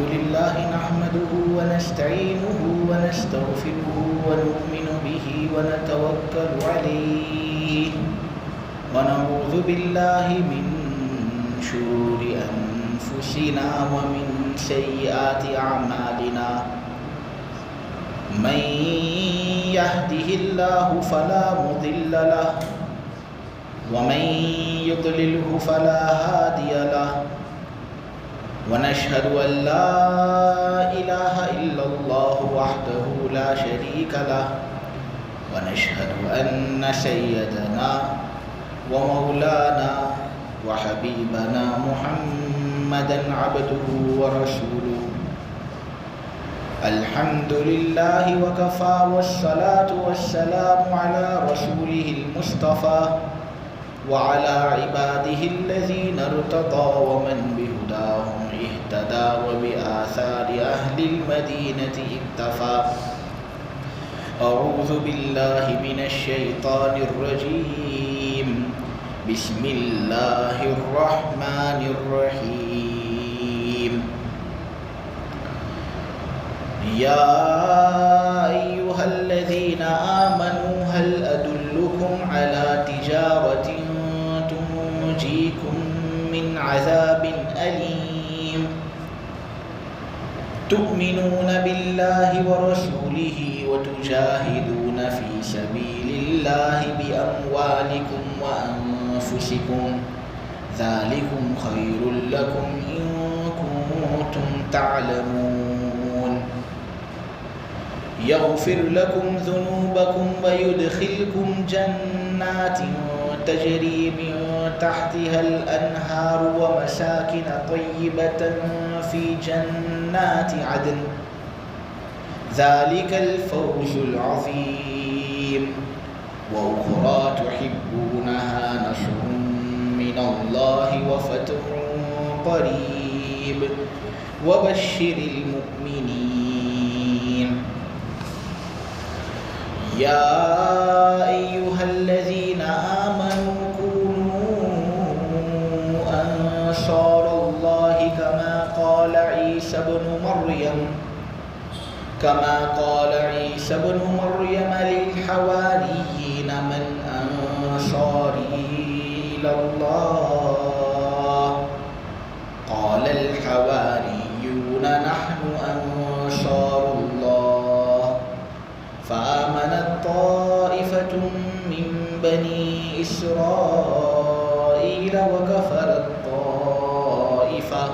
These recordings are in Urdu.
لله نحمده ونستعينه ونستغفره ونؤمن به ونتوكل عليه ونعوذ بالله من شرور أنفسنا ومن سيئات أعمالنا من يهده الله فلا مضل له ومن يضلله فلا هادي له ونشهد أن لا إله إلا الله وحده لا شريك له ونشهد أن سيدنا ومولانا وحبيبنا محمدا عبده ورسوله الحمد لله وكفى والصلاة والسلام على رسوله المصطفى وعلى عباده الذين ارتضى ومن بهداهم اهتدى وبآثار أهل المدينة اكتفى أعوذ بالله من الشيطان الرجيم بسم الله الرحمن الرحيم يا أيها الذين آمنوا هل أدلكم على تجارة تنجيكم من عذاب أليم تؤمنون بالله ورسوله وتجاهدون في سبيل الله بأموالكم وأنفسكم ذلكم خير لكم إن كنتم تعلمون يغفر لكم ذنوبكم ويدخلكم جنات تجري من تحتها الأنهار ومساكن طيبة في جنات عدن ذلك الفوز العظيم وأخرى تحبونها نصر من الله وفتح قريب وبشر المؤمنين يا أيها الذين آمنوا كونوا أنصار الله كما قال عيسى بن مريم للحواريين من أنصاري إلى الله قال الحواريون نحن أنصار الله فآمنت طائفة من بني إسرائيل وكفرت طائفة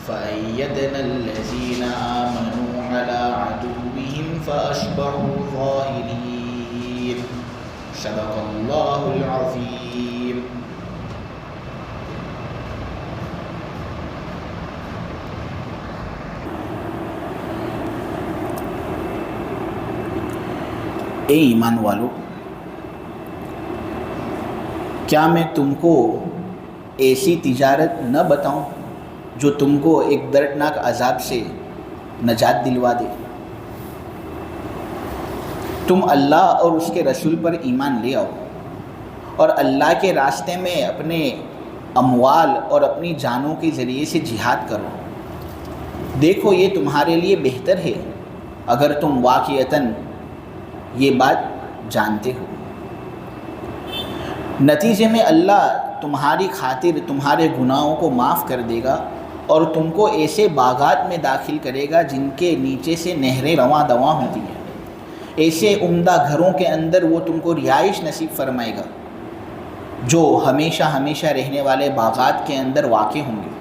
فأيدنا الذين آمنوا على عدوهم فأصبحوا ظاهرين صدق الله العظيم. اے ایمان والو، کیا میں تم کو ایسی تجارت نہ بتاؤں جو تم کو ایک دردناک عذاب سے نجات دلوا دے؟ تم اللہ اور اس کے رسول پر ایمان لے آؤ اور اللہ کے راستے میں اپنے اموال اور اپنی جانوں کے ذریعے سے جہاد کرو. دیکھو یہ تمہارے لیے بہتر ہے اگر تم واقعتاً یہ بات جانتے ہو. نتیجے میں اللہ تمہاری خاطر تمہارے گناہوں کو معاف کر دے گا اور تم کو ایسے باغات میں داخل کرے گا جن کے نیچے سے نہریں رواں دواں ہوتی ہیں. ایسے عمدہ گھروں کے اندر وہ تم کو رہائش نصیب فرمائے گا جو ہمیشہ ہمیشہ رہنے والے باغات کے اندر واقع ہوں گے.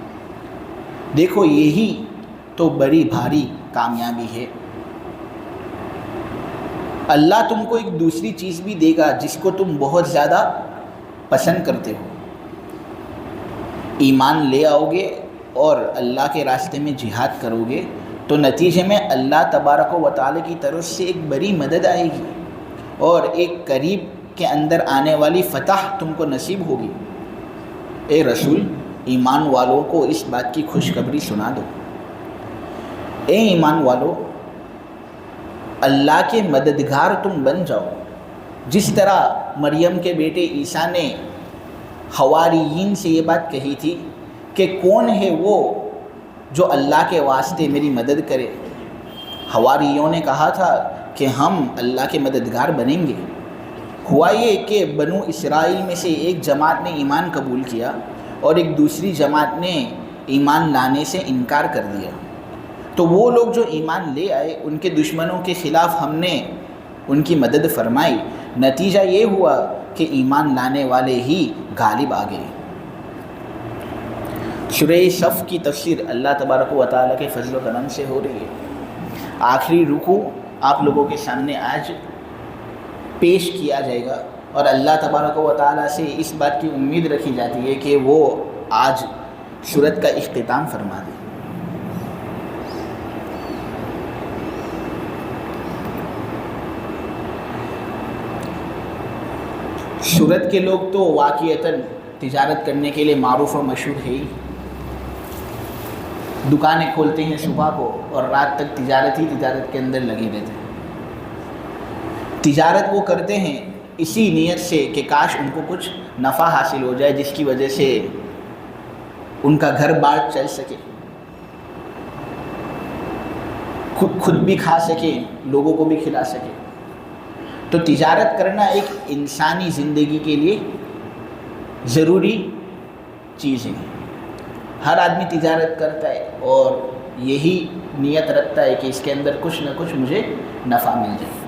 دیکھو یہی تو بڑی بھاری کامیابی ہے. اللہ تم کو ایک دوسری چیز بھی دے گا جس کو تم بہت زیادہ پسند کرتے ہو. ایمان لے آؤ گے اور اللہ کے راستے میں جہاد کرو گے تو نتیجے میں اللہ تبارک و تعالی کی طرف سے ایک بڑی مدد آئے گی اور ایک قریب کے اندر آنے والی فتح تم کو نصیب ہوگی. اے رسول، ایمان والوں کو اس بات کی خوشخبری سنا دو. اے ایمان والو، اللہ کے مددگار تم بن جاؤ. جس طرح مریم کے بیٹے عیسیٰ نے حواریین سے یہ بات کہی تھی کہ کون ہے وہ جو اللہ کے واسطے میری مدد کرے۔ حواریوں نے کہا تھا کہ ہم اللہ کے مددگار بنیں گے۔ ہوا یہ کہ بنو اسرائیل میں سے ایک جماعت نے ایمان قبول کیا اور ایک دوسری جماعت نے ایمان لانے سے انکار کر دیا۔ تو وہ لوگ جو ایمان لے آئے ان کے دشمنوں کے خلاف ہم نے ان کی مدد فرمائی، نتیجہ یہ ہوا کہ ایمان لانے والے ہی غالب آ گئے۔ سورہ صف کی تفسیر اللہ تبارک و تعالیٰ کے فضل و کرم سے ہو رہی ہے۔ آخری رکوع آپ لوگوں کے سامنے آج پیش کیا جائے گا، اور اللہ تبارک و تعالیٰ سے اس بات کی امید رکھی جاتی ہے کہ وہ آج سورت کا اختتام فرما دے۔ سورت کے لوگ تو واقعتاً تجارت کرنے کے لیے معروف اور مشہور ہے ہی۔ دکانیں کھولتے ہیں صبح کو اور رات تک تجارت کے اندر لگے رہتے ہیں۔ تجارت وہ کرتے ہیں اسی نیت سے کہ کاش ان کو کچھ نفع حاصل ہو جائے، جس کی وجہ سے ان کا گھر بار چل سکے، خود بھی کھا سکے، لوگوں کو بھی کھلا سکے۔ تو تجارت کرنا ایک انسانی زندگی کے لیے ضروری چیز ہے۔ ہر آدمی تجارت کرتا ہے اور یہی نیت رکھتا ہے کہ اس کے اندر کچھ نہ کچھ مجھے نفع مل جائے۔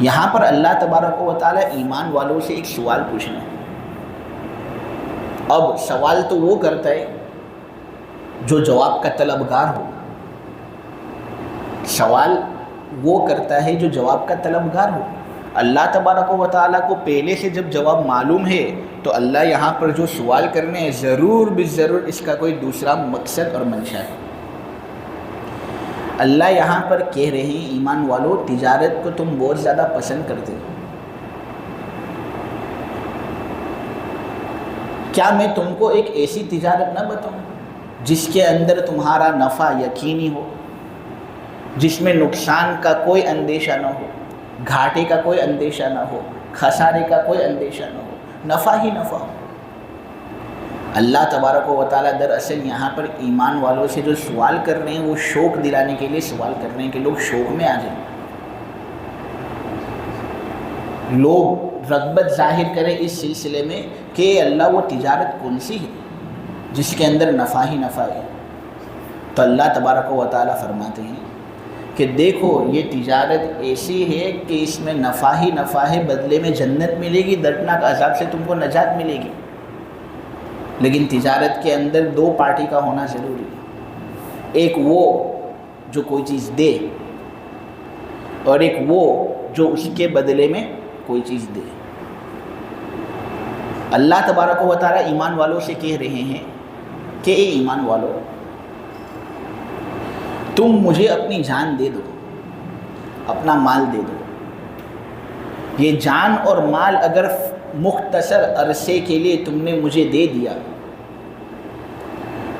یہاں پر اللہ تبارک و تعالیٰ ایمان والوں سے ایک سوال پوچھنا ہے۔ اب سوال تو وہ کرتا ہے جو جواب کا طلبگار ہو، سوال وہ کرتا ہے جو جواب کا طلبگار ہو۔ اللہ تبارک و تعالیٰ کو پہلے سے جب جواب معلوم ہے تو اللہ یہاں پر جو سوال کرنے ہیں ضرور بالضرور اس کا کوئی دوسرا مقصد اور منشا ہے۔ اللہ یہاں پر کہہ رہے ہیں ایمان والو، تجارت کو تم بہت زیادہ پسند کرتے ہو، کیا میں تم کو ایک ایسی تجارت نہ بتاؤں جس کے اندر تمہارا نفع یقینی ہو، جس میں نقصان کا کوئی اندیشہ نہ ہو، گھاٹے کا کوئی اندیشہ نہ ہو، خسارے کا کوئی اندیشہ نہ ہو، نفع ہی نفع ہو۔ اللہ تبارک و تعالیٰ دراصل یہاں پر ایمان والوں سے جو سوال کر رہے ہیں وہ شوق دلانے کے لیے سوال کر رہے ہیں کہ لوگ شوق میں آ جائیں، لوگ رغبت ظاہر کریں اس سلسلے میں کہ اللہ وہ تجارت کون سی ہے جس کے اندر نفع ہی نفع ہے۔ تو اللہ تبارک و تعالیٰ فرماتے ہیں کہ دیکھو یہ تجارت ایسی ہے کہ اس میں نفع ہی نفع ہے، بدلے میں جنت ملے گی، دردناک عذاب سے تم کو نجات ملے گی۔ لیکن تجارت کے اندر دو پارٹی کا ہونا ضروری ہے، ایک وہ جو کوئی چیز دے اور ایک وہ جو اس کے بدلے میں کوئی چیز دے۔ اللہ تبارک و تعالیٰ ایمان والوں سے کہہ رہے ہیں کہ اے ایمان والو، تم مجھے اپنی جان دے دو، اپنا مال دے دو۔ یہ جان اور مال اگر مختصر عرصے کے لیے تم نے مجھے دے دیا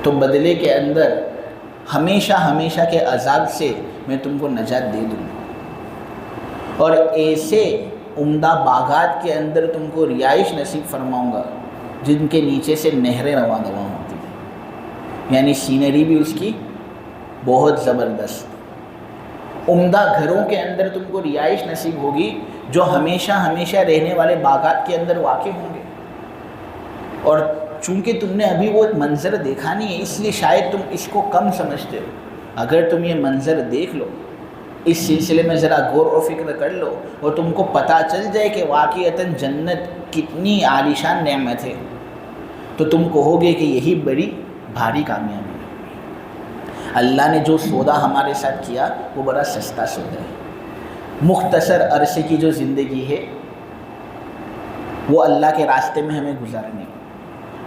تو بدلے کے اندر ہمیشہ ہمیشہ کے عذاب سے میں تم کو نجات دے دوں گا، اور ایسے عمدہ باغات کے اندر تم کو رہائش نصیب فرماؤں گا جن کے نیچے سے نہریں رواں دواں ہوتی ہیں، یعنی سینری بھی اس کی بہت زبردست۔ عمدہ گھروں کے اندر تم کو رہائش نصیب ہوگی جو ہمیشہ ہمیشہ رہنے والے باغات کے اندر واقع ہوں گے، اور چونکہ تم نے ابھی وہ منظر دیکھا نہیں ہے اس لیے شاید تم اس کو کم سمجھتے ہو۔ اگر تم یہ منظر دیکھ لو، اس سلسلے میں ذرا غور و فکر کر لو اور تم کو پتہ چل جائے کہ واقعتاً جنت کتنی عالیشان نعمت ہے، تو تم کہو گے کہ یہی بڑی بھاری کامیابی ہے۔ اللہ نے جو سودا ہمارے ساتھ کیا وہ بڑا سستا سودا ہے۔ مختصر عرصے کی جو زندگی ہے وہ اللہ کے راستے میں ہمیں گزارنی ہے،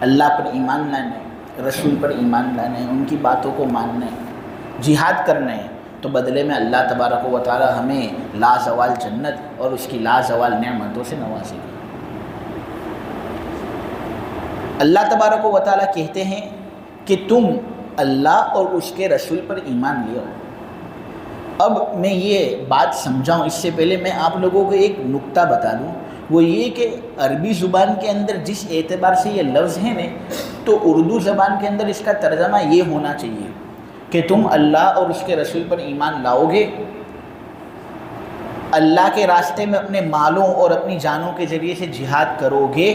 اللہ پر ایمان لانا ہے، رسول پر ایمان لانا ہے، ان کی باتوں کو ماننا ہے، جہاد کرنا ہے، تو بدلے میں اللہ تبارک و تعالی ہمیں لازوال جنت اور اس کی لازوال نعمتوں سے نوازے گا۔ اللہ تبارک و تعالی کہتے ہیں کہ تم اللہ اور اس کے رسول پر ایمان لے آؤ۔ اب میں یہ بات سمجھاؤں اس سے پہلے میں آپ لوگوں کو ایک نکتہ بتا دوں وہ یہ کہ عربی زبان کے اندر جس اعتبار سے یہ لفظ ہیں نا، تو اردو زبان کے اندر اس کا ترجمہ یہ ہونا چاہیے کہ تم اللہ اور اس کے رسول پر ایمان لاؤ گے، اللہ کے راستے میں اپنے مالوں اور اپنی جانوں کے ذریعے سے جہاد کرو گے،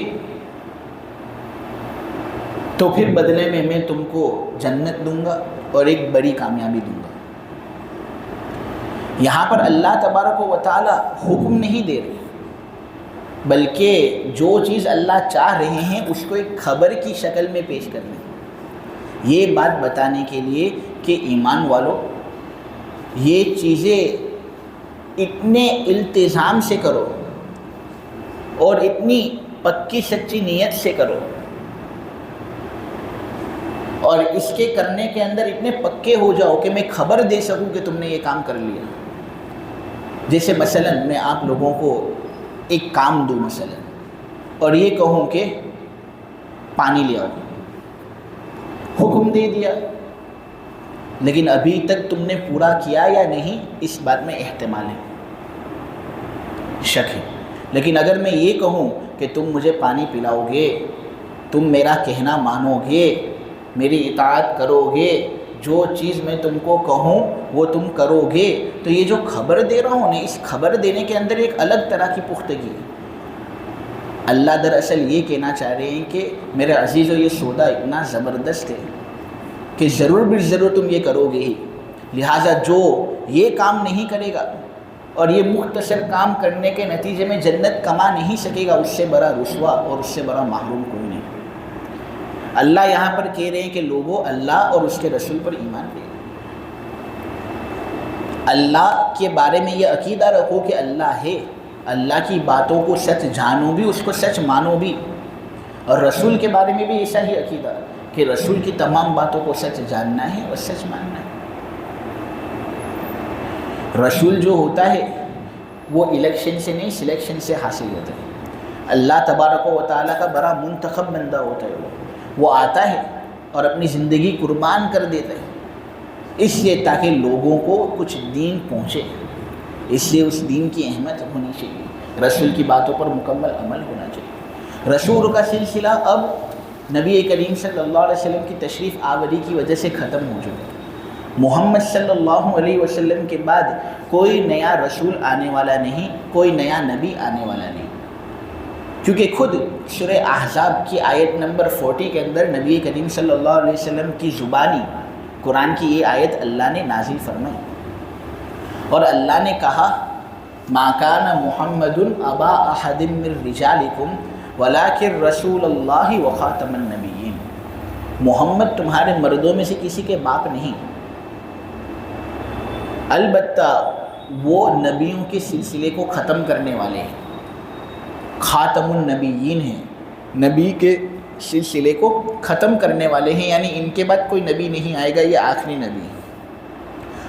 تو پھر بدلے میں تم کو جنت دوں گا اور ایک بڑی کامیابی دوں گا۔ یہاں پر اللہ تبارک و تعالی حکم نہیں دے رہے، بلکہ جو چیز اللہ چاہ رہے ہیں اس کو ایک خبر کی شکل میں پیش کر رہے ہیں، یہ بات بتانے کے لیے کہ ایمان والو یہ چیزیں اتنے التزام سے کرو اور اتنی پکی سچی نیت سے کرو، اور اس کے کرنے کے اندر اتنے پکے ہو جاؤ کہ میں خبر دے سکوں کہ تم نے یہ کام کر لیا۔ جیسے مثلا میں آپ لوگوں کو ایک کام دوں مثلا اور یہ کہوں کہ پانی لے آؤ، حکم دے دیا، لیکن ابھی تک تم نے پورا کیا یا نہیں اس بات میں احتمال ہے، شک ہے۔ لیکن اگر میں یہ کہوں کہ تم مجھے پانی پلاؤ گے، تم میرا کہنا مانو گے، میری اطاعت کرو گے، جو چیز میں تم کو کہوں وہ تم کرو گے، تو یہ جو خبر دے رہا ہوں نا، اس خبر دینے کے اندر ایک الگ طرح کی پختگی ہے۔ اللہ دراصل یہ کہنا چاہ رہے ہیں کہ میرے عزیزو یہ سودا اتنا زبردست ہے کہ ضرور بالضرور تم یہ کرو گے ہی، لہٰذا جو یہ کام نہیں کرے گا اور یہ مختصر کام کرنے کے نتیجے میں جنت کما نہیں سکے گا، اس سے بڑا رسوا اور اس سے بڑا محروم کوئی نہیں۔ اللہ یہاں پر کہہ رہے ہیں کہ لوگوں اللہ اور اس کے رسول پر ایمان لے، اللہ کے بارے میں یہ عقیدہ رکھو کہ اللہ ہے، اللہ کی باتوں کو سچ جانو بھی، اس کو سچ مانو بھی، اور رسول کے بارے میں بھی ایسا ہی عقیدہ کہ رسول کی تمام باتوں کو سچ جاننا ہے اور سچ ماننا ہے۔ رسول جو ہوتا ہے وہ الیکشن سے نہیں سلیکشن سے حاصل ہوتا ہے، اللہ تبارک و تعالیٰ کا بڑا منتخب بندہ ہوتا ہے، وہ آتا ہے اور اپنی زندگی قربان کر دیتا ہے، اس لیے تاکہ لوگوں کو کچھ دین پہنچے، اس لیے اس دین کی اہمیت ہونی چاہیے، رسول کی باتوں پر مکمل عمل ہونا چاہیے۔ رسول کا سلسلہ اب نبی کریم صلی اللہ علیہ وسلم کی تشریف آوری کی وجہ سے ختم ہو چکا ہے۔ محمد صلی اللہ علیہ وسلم کے بعد کوئی نیا رسول آنے والا نہیں، کوئی نیا نبی آنے والا نہیں، کیونکہ خود سورہ احزاب کی آیت نمبر 40 کے اندر نبی کریم صلی اللہ علیہ وسلم کی زبانی قرآن کی یہ آیت اللہ نے نازل فرمائی، اور اللہ نے کہا ما کان محمد ابا احد من رجالکم ولکن رسول اللہ وخاتم النبیین، محمد تمہارے مردوں میں سے کسی کے باپ نہیں، البتہ وہ نبیوں کے سلسلے کو ختم کرنے والے ہیں، خاتم النبیین ہیں، نبی کے سلسلے کو ختم کرنے والے ہیں، یعنی ان کے بعد کوئی نبی نہیں آئے گا، یہ آخری نبی ہے۔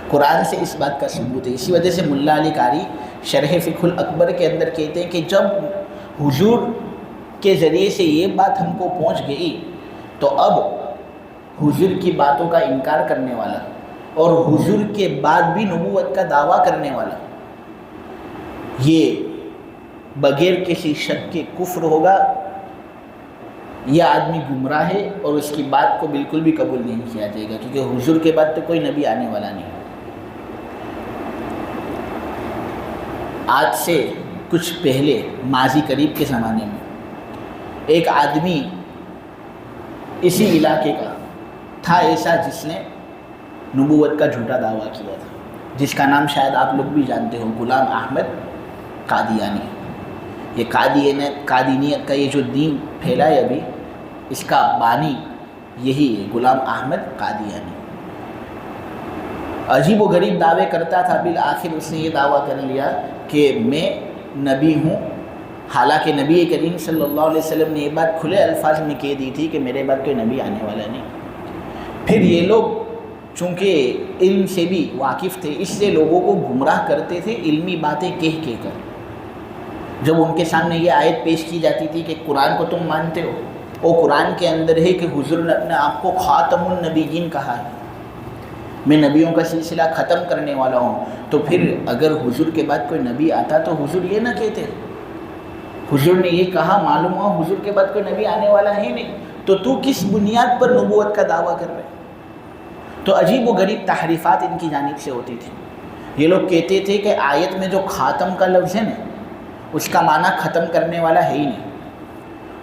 قرآن سے اس بات کا ثبوت ہے، اسی وجہ سے ملا علی قاری شرح فقہ الاکبر کے اندر کہتے ہیں کہ جب حضور کے ذریعے سے یہ بات ہم کو پہنچ گئی تو اب حضور کی باتوں کا انکار کرنے والا اور حضور کے بعد بھی نبوت کا دعویٰ کرنے والا یہ بغیر کسی شک کے کفر ہوگا، یہ آدمی گمراہ ہے اور اس کی بات کو بالکل بھی قبول نہیں کیا جائے گا، کیونکہ حضور کے بعد تو کوئی نبی آنے والا نہیں۔ آج سے کچھ پہلے ماضی قریب کے زمانے میں ایک آدمی اسی علاقے کا تھا ایسا جس نے نبوت کا جھوٹا دعویٰ کیا تھا، جس کا نام شاید آپ لوگ بھی جانتے ہو، غلام احمد قادیانی۔ یہ قادینیت کا یہ جو دین پھیلا ہے ابھی، اس کا بانی یہی ہے، غلام احمد قادیانی۔ عجیب و غریب دعوے کرتا تھا، بالآخر اس نے یہ دعویٰ کر لیا کہ میں نبی ہوں، حالانکہ نبی کریم صلی اللہ علیہ وسلم نے یہ بات کھلے الفاظ میں کہہ دی تھی کہ میرے بعد کوئی نبی آنے والا نہیں۔ پھر یہ لوگ چونکہ علم سے بھی واقف تھے، اس لیے لوگوں کو گمراہ کرتے تھے علمی باتیں کہہ کر۔ جب ان کے سامنے یہ آیت پیش کی جاتی تھی کہ قرآن کو تم مانتے ہو، وہ قرآن کے اندر ہے کہ حضور نے اپنے آپ کو خاتم النبیین کہا ہے، میں نبیوں کا سلسلہ ختم کرنے والا ہوں، تو پھر اگر حضور کے بعد کوئی نبی آتا تو حضور یہ نہ کہتے حضور نے یہ کہا، معلوم ہوا حضور کے بعد کوئی نبی آنے والا ہے نہیں، تو کس بنیاد پر نبوت کا دعویٰ کر رہے؟ تو عجیب و غریب تحریفات ان کی جانب سے ہوتی تھی۔ یہ لوگ کہتے تھے کہ آیت میں جو خاتم کا لفظ ہے نا، اس کا معنی ختم کرنے والا ہے ہی نہیں،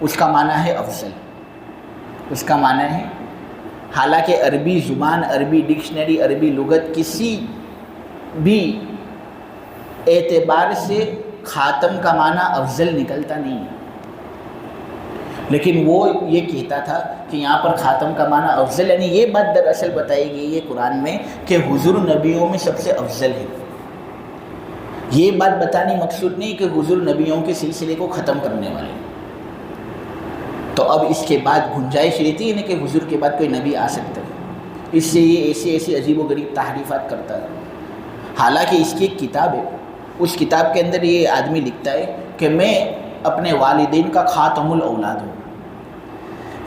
اس کا معنی ہے افضل، اس کا معنی ہے، حالانکہ عربی زبان، عربی ڈکشنری، عربی لغت کسی بھی اعتبار سے خاتم کا معنی افضل نکلتا نہیں ہے، لیکن وہ یہ کہتا تھا کہ یہاں پر خاتم کا معنی افضل، یعنی یہ بات دراصل بتائی گئی ہے قرآن میں کہ حضور نبیوں میں سب سے افضل ہے۔ یہ بات بتانے مقصود نہیں کہ حضور نبیوں کے سلسلے کو ختم کرنے والے، تو اب اس کے بعد گنجائش رہتی ہے نا کہ حضور کے بعد کوئی نبی آ سکتا ہے، اس سے یہ ایسی عجیب و غریب تحریفات کرتا ہے۔ حالانکہ اس کی ایک کتاب ہے، اس کتاب کے اندر یہ آدمی لکھتا ہے کہ میں اپنے والدین کا خاتم الاولاد ہوں،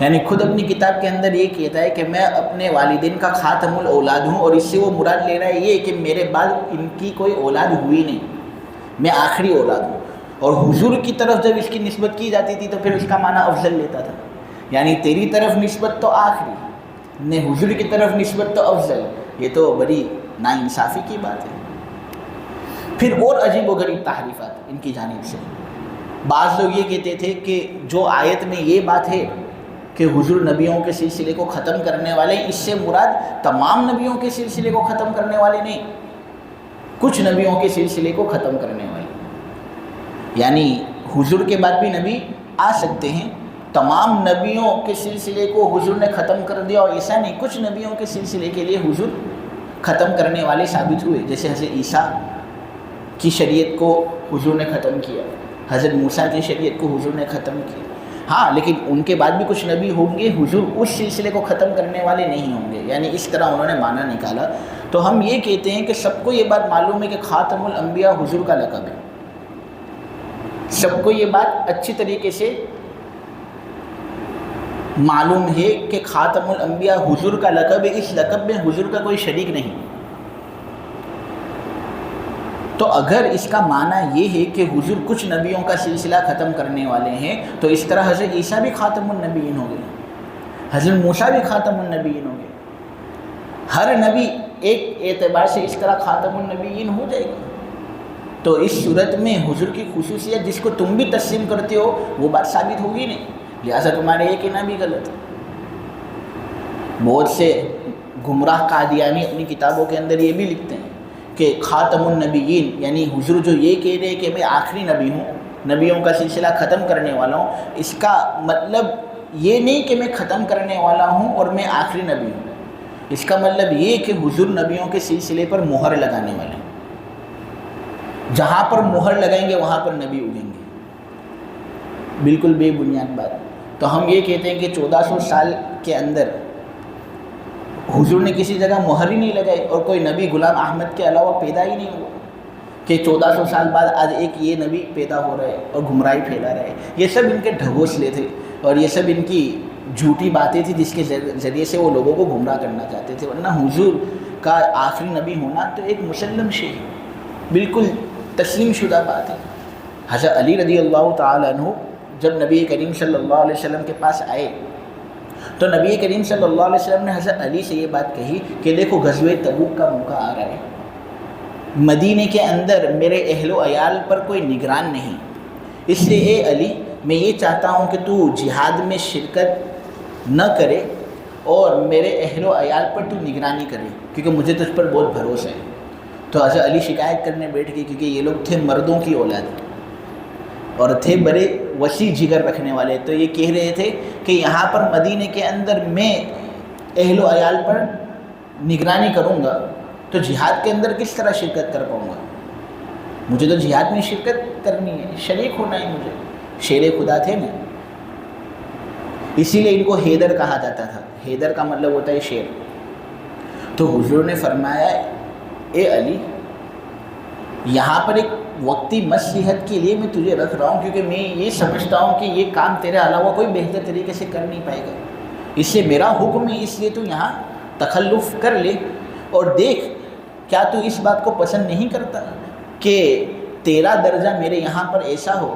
یعنی خود اپنی کتاب کے اندر یہ کہتا ہے کہ میں اپنے والدین کا خاتم الاولاد ہوں، اور اس سے وہ مراد لے رہا ہے یہ کہ میرے بعد ان کی کوئی اولاد ہوئی نہیں، میں آخری اولاد ہوں۔ اور حضور کی طرف جب اس کی نسبت کی جاتی تھی تو پھر اس کا معنی افضل لیتا تھا، یعنی تیری طرف نسبت تو آخری، نے حضور کی طرف نسبت تو افضل، یہ تو بڑی ناانصافی کی بات ہے۔ پھر اور عجیب و غریب تحریفات ان کی جانب سے، بعض لوگ یہ کہتے تھے کہ جو آیت میں یہ بات ہے کہ حضور نبیوں کے سلسلے کو ختم کرنے والے، اس سے مراد تمام نبیوں کے سلسلے کو ختم کرنے والے نہیں، کچھ نبیوں کے سلسلے کو ختم کرنے والے، یعنی حضور کے بعد بھی نبی آ سکتے ہیں، تمام نبیوں کے سلسلے کو حضور نے ختم کر دیا، اور ایسا نہیں، کچھ نبیوں کے سلسلے کے لیے حضور ختم کرنے والے ثابت ہوئے، جیسے حضرت عیسیٰ کی شریعت کو حضور نے ختم کیا، حضرت موسیٰ کی شریعت کو حضور نے ختم کیا، ہاں لیکن ان کے بعد بھی کچھ نبی ہوں گے، حضور اس سلسلے کو ختم کرنے والے نہیں ہوں گے، یعنی اس طرح انہوں نے معنی نکالا۔ تو ہم یہ کہتے ہیں کہ سب کو یہ بات معلوم ہے کہ خاتم الانبیاء حضور کا لقب ہے، سب کو یہ بات اچھی طریقے سے معلوم ہے کہ خاتم الانبیاء حضور کا لقب ہے، اس لقب میں حضور کا کوئی شریک نہیں۔ تو اگر اس کا معنی یہ ہے کہ حضور کچھ نبیوں کا سلسلہ ختم کرنے والے ہیں، تو اس طرح حضرت عیسیٰ بھی خاتم النبیین ہو گئے، حضرت موسیٰ بھی خاتم النبیین ہو گئے، ہر نبی ایک اعتبار سے اس طرح خاتم النبیین ہو جائے گا۔ تو اس صورت میں حضور کی خصوصیت جس کو تم بھی تسلیم کرتے ہو وہ بات ثابت ہوگی نہیں، لہٰذا تمہارے یہ کہنا بھی غلط ہے۔ بہت سے گمراہ قادیانی اپنی کتابوں کے اندر یہ بھی لکھتے ہیں کہ خاتم النبیین، یعنی حضور جو یہ کہہ رہے کہ میں آخری نبی ہوں، نبیوں کا سلسلہ ختم کرنے والا ہوں، اس کا مطلب یہ نہیں کہ میں ختم کرنے والا ہوں اور میں آخری نبی ہوں، اس کا مطلب یہ کہ حضور نبیوں کے سلسلے پر مہر لگانے والے ہیں، جہاں پر مہر لگائیں گے وہاں پر نبی اگیں گے، بالکل بے بنیاد بات۔ تو ہم یہ کہتے ہیں کہ 1400 سال کے اندر حضور نے کسی جگہ مہر ہی نہیں لگائی، اور کوئی نبی غلام احمد کے علاوہ پیدا ہی نہیں ہوا، کہ 1400 سال بعد آج ایک یہ نبی پیدا ہو رہا ہے اور گمراہی پھیلا رہا ہے۔ یہ سب ان کے ڈھگوسلے تھے، اور یہ سب ان کی جھوٹی باتیں تھیں جس کے ذریعے سے وہ لوگوں کو گمراہ کرنا چاہتے تھے، ورنہ حضور کا آخری نبی ہونا تو ایک مسلم شے ہے، بالکل تسلیم شدہ بات ہے۔ حضرت علی رضی اللہ تعالیٰ عنہ جب نبی کریم صلی اللہ علیہ وسلم کے پاس آئے تو نبی کریم صلی اللہ علیہ وسلم نے حضرت علی سے یہ بات کہی کہ دیکھو غزوہ تبوک کا موقع آ رہا ہے، مدینے کے اندر میرے اہل و عیال پر کوئی نگران نہیں، اس لیے اے علی میں یہ چاہتا ہوں کہ تو جہاد میں شرکت نہ کرے اور میرے اہل و عیال پر تو نگرانی کرے، کیونکہ مجھے تجھ پر بہت بھروسہ ہے۔ تو حضرت علی شکایت کرنے بیٹھ گئے، کیونکہ یہ لوگ تھے مردوں کی اولاد اور تھے بڑے وسیع جگر رکھنے والے، تو یہ کہہ رہے تھے کہ یہاں پر مدینے کے اندر میں اہل و عیال پر نگرانی کروں گا تو جہاد کے اندر کس طرح شرکت کر پاؤں گا، مجھے تو جہاد میں شرکت کرنی ہے، شریک ہونا ہے مجھے، شیر خدا تھے نا، اسی لیے ان کو حیدر کہا جاتا تھا، حیدر کا مطلب ہوتا ہے شیر۔ تو حضور نے فرمایا اے علی یہاں پر ایک وقتی مصلحت کے لیے میں تجھے رکھ رہا ہوں، کیونکہ میں یہ سمجھتا ہوں کہ یہ کام تیرے علاوہ کوئی بہتر طریقے سے کر نہیں پائے گا، اس سے میرا حکم ہے، اس لیے تو یہاں تخلف کر لے، اور دیکھ کیا تو اس بات کو پسند نہیں کرتا کہ تیرا درجہ میرے یہاں پر ایسا ہو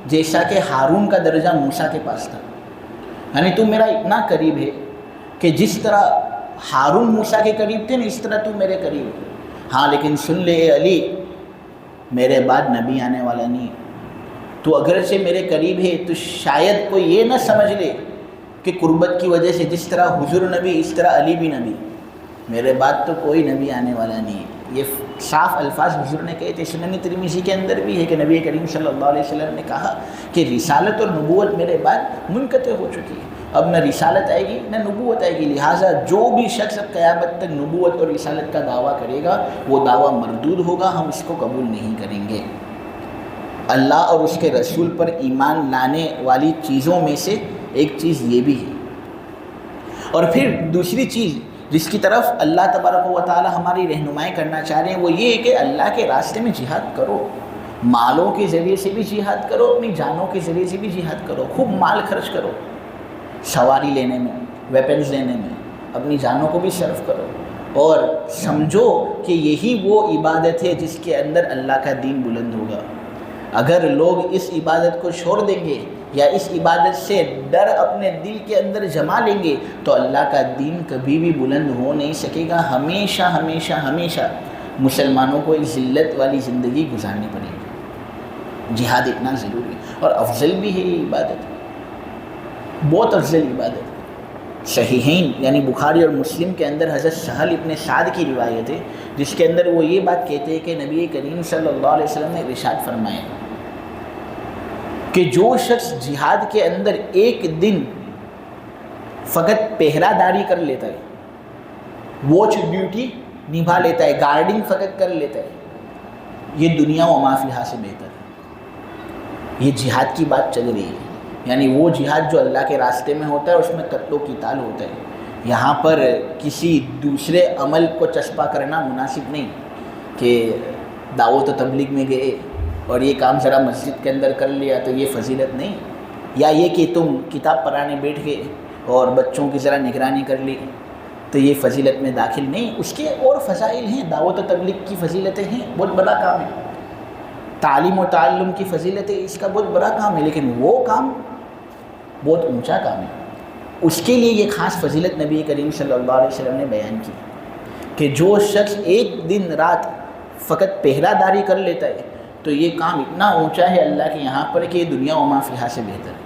جیسا کہ ہارون کا درجہ موسیٰ کے پاس تھا. یعنی تو میرا اتنا قریب ہے کہ جس طرح ہارون موسیٰ کے قریب تھے نا اس طرح تو میرے قریب ہے. ہاں لیکن سن لے اے علی، میرے بعد نبی آنے والا نہیں. تو اگرچہ میرے قریب ہے تو شاید کوئی یہ نہ سمجھ لے کہ قربت کی وجہ سے جس طرح حضور نبی اس طرح علی بھی نبی. میرے بعد تو کوئی نبی آنے والا نہیں ہے. یہ صاف الفاظ حضور نے کہے تھے. سنن ترمذی کے اندر بھی ہے کہ نبی کریم صلی اللہ علیہ وسلم نے کہا کہ رسالت اور نبوت میرے بعد منقطع ہو چکی ہے، اب نہ رسالت آئے گی نہ نبوت آئے گی. لہٰذا جو بھی شخص اب قیامت تک نبوت اور رسالت کا دعویٰ کرے گا وہ دعویٰ مردود ہوگا، ہم اس کو قبول نہیں کریں گے. اللہ اور اس کے رسول پر ایمان لانے والی چیزوں میں سے ایک چیز یہ بھی ہے. اور پھر دوسری چیز جس کی طرف اللہ تبارک و تعالی ہماری رہنمائی کرنا چاہ رہے ہیں وہ یہ ہے کہ اللہ کے راستے میں جہاد کرو. مالوں کے ذریعے سے بھی جہاد کرو، اپنی جانوں کے ذریعے سے بھی جہاد کرو. خوب مال خرچ کرو، سواری لینے میں، ویپنز لینے میں اپنی جانوں کو بھی صرف کرو. اور سمجھو کہ یہی وہ عبادت ہے جس کے اندر اللہ کا دین بلند ہوگا. اگر لوگ اس عبادت کو چھوڑ دیں گے یا اس عبادت سے ڈر اپنے دل کے اندر جما لیں گے تو اللہ کا دین کبھی بھی بلند ہو نہیں سکے گا. ہمیشہ ہمیشہ ہمیشہ مسلمانوں کو ایک ذلت والی زندگی گزارنی پڑے گی. جہاد اتنا ضروری اور افضل بھی ہے یہ عبادت، بہت افضل عبادت. صحیحین یعنی بخاری اور مسلم کے اندر حضرت سہل ابن سعد کی روایت ہے جس کے اندر وہ یہ بات کہتے ہیں کہ نبی کریم صلی اللہ علیہ وسلم نے ارشاد فرمایا کہ جو شخص جہاد کے اندر ایک دن فقط پہرہ داری کر لیتا ہے، واچ ڈیوٹی نبھا لیتا ہے، گارڈنگ فقط کر لیتا ہے، یہ دنیا و ما فیہا سے بہتر ہے. یہ جہاد کی بات چل رہی ہے. یعنی وہ جہاد جو اللہ کے راستے میں ہوتا ہے اس میں قتل و قتال ہوتا ہے. یہاں پر کسی دوسرے عمل کو چسپا کرنا مناسب نہیں کہ دعوت و تبلیغ میں گئے اور یہ کام ذرا مسجد کے اندر کر لیا تو یہ فضیلت نہیں. یا یہ کہ تم کتاب پڑھانے بیٹھ گئے اور بچوں کی ذرا نگرانی کر لی تو یہ فضیلت میں داخل نہیں. اس کے اور فضائل ہیں، دعوت و تبلیغ کی فضیلتیں ہیں، بہت بڑا کام ہے. تعلیم و تعلم کی فضیلتیں اس کا بہت بڑا کام ہے، لیکن وہ کام بہت اونچا کام ہے. اس کے لیے یہ خاص فضیلت نبی کریم صلی اللہ علیہ وسلم نے بیان کی کہ جو شخص ایک دن رات فقط پہرہ داری کر لیتا ہے تو یہ کام اتنا اونچا ہے اللہ کے یہاں پر کہ یہ دنیا و ما فیہا سے بہتر ہے.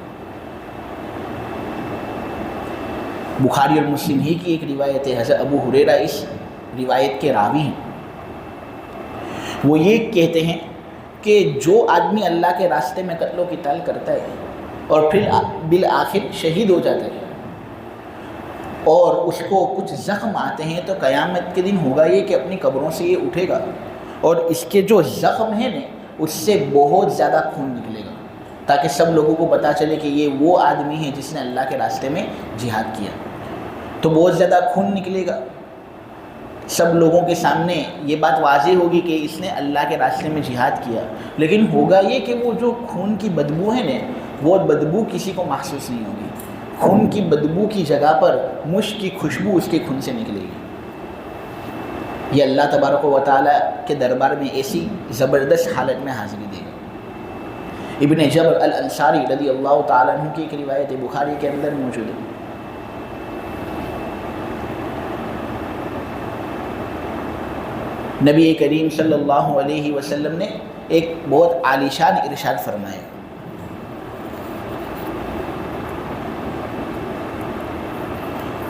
بخاری اور مسلم ہی کی ایک روایت ہے. حضرت ابو ہریرہ اس روایت کے راوی ہیں. وہ یہ کہتے ہیں کہ جو آدمی اللہ کے راستے میں قتل و قتال کرتا ہے اور پھر بالآخر شہید ہو جاتا ہے اور اس کو کچھ زخم آتے ہیں تو قیامت کے دن ہوگا یہ کہ اپنی قبروں سے یہ اٹھے گا اور اس کے جو زخم ہیں نا اس سے بہت زیادہ خون نکلے گا تاکہ سب لوگوں کو پتہ چلے کہ یہ وہ آدمی ہے جس نے اللہ کے راستے میں جہاد کیا. تو بہت زیادہ خون نکلے گا، سب لوگوں کے سامنے یہ بات واضح ہوگی کہ اس نے اللہ کے راستے میں جہاد کیا. لیکن ہوگا یہ کہ وہ جو خون کی بدبو ہے نا وہ بدبو کسی کو محسوس نہیں ہوگی. خون کی بدبو کی جگہ پر مشک کی خوشبو اس کے خون سے نکلے گی. یہ اللہ تبارک و تعالیٰ کے دربار میں ایسی زبردست حالت میں حاضری دے گا. ابن جبر الانصاری رضی اللہ تعالیٰ عنہ کی ایک روایت بخاری کے اندر موجود ہے. نبی کریم صلی اللہ علیہ وسلم نے ایک بہت عالیشان ارشاد فرمایا.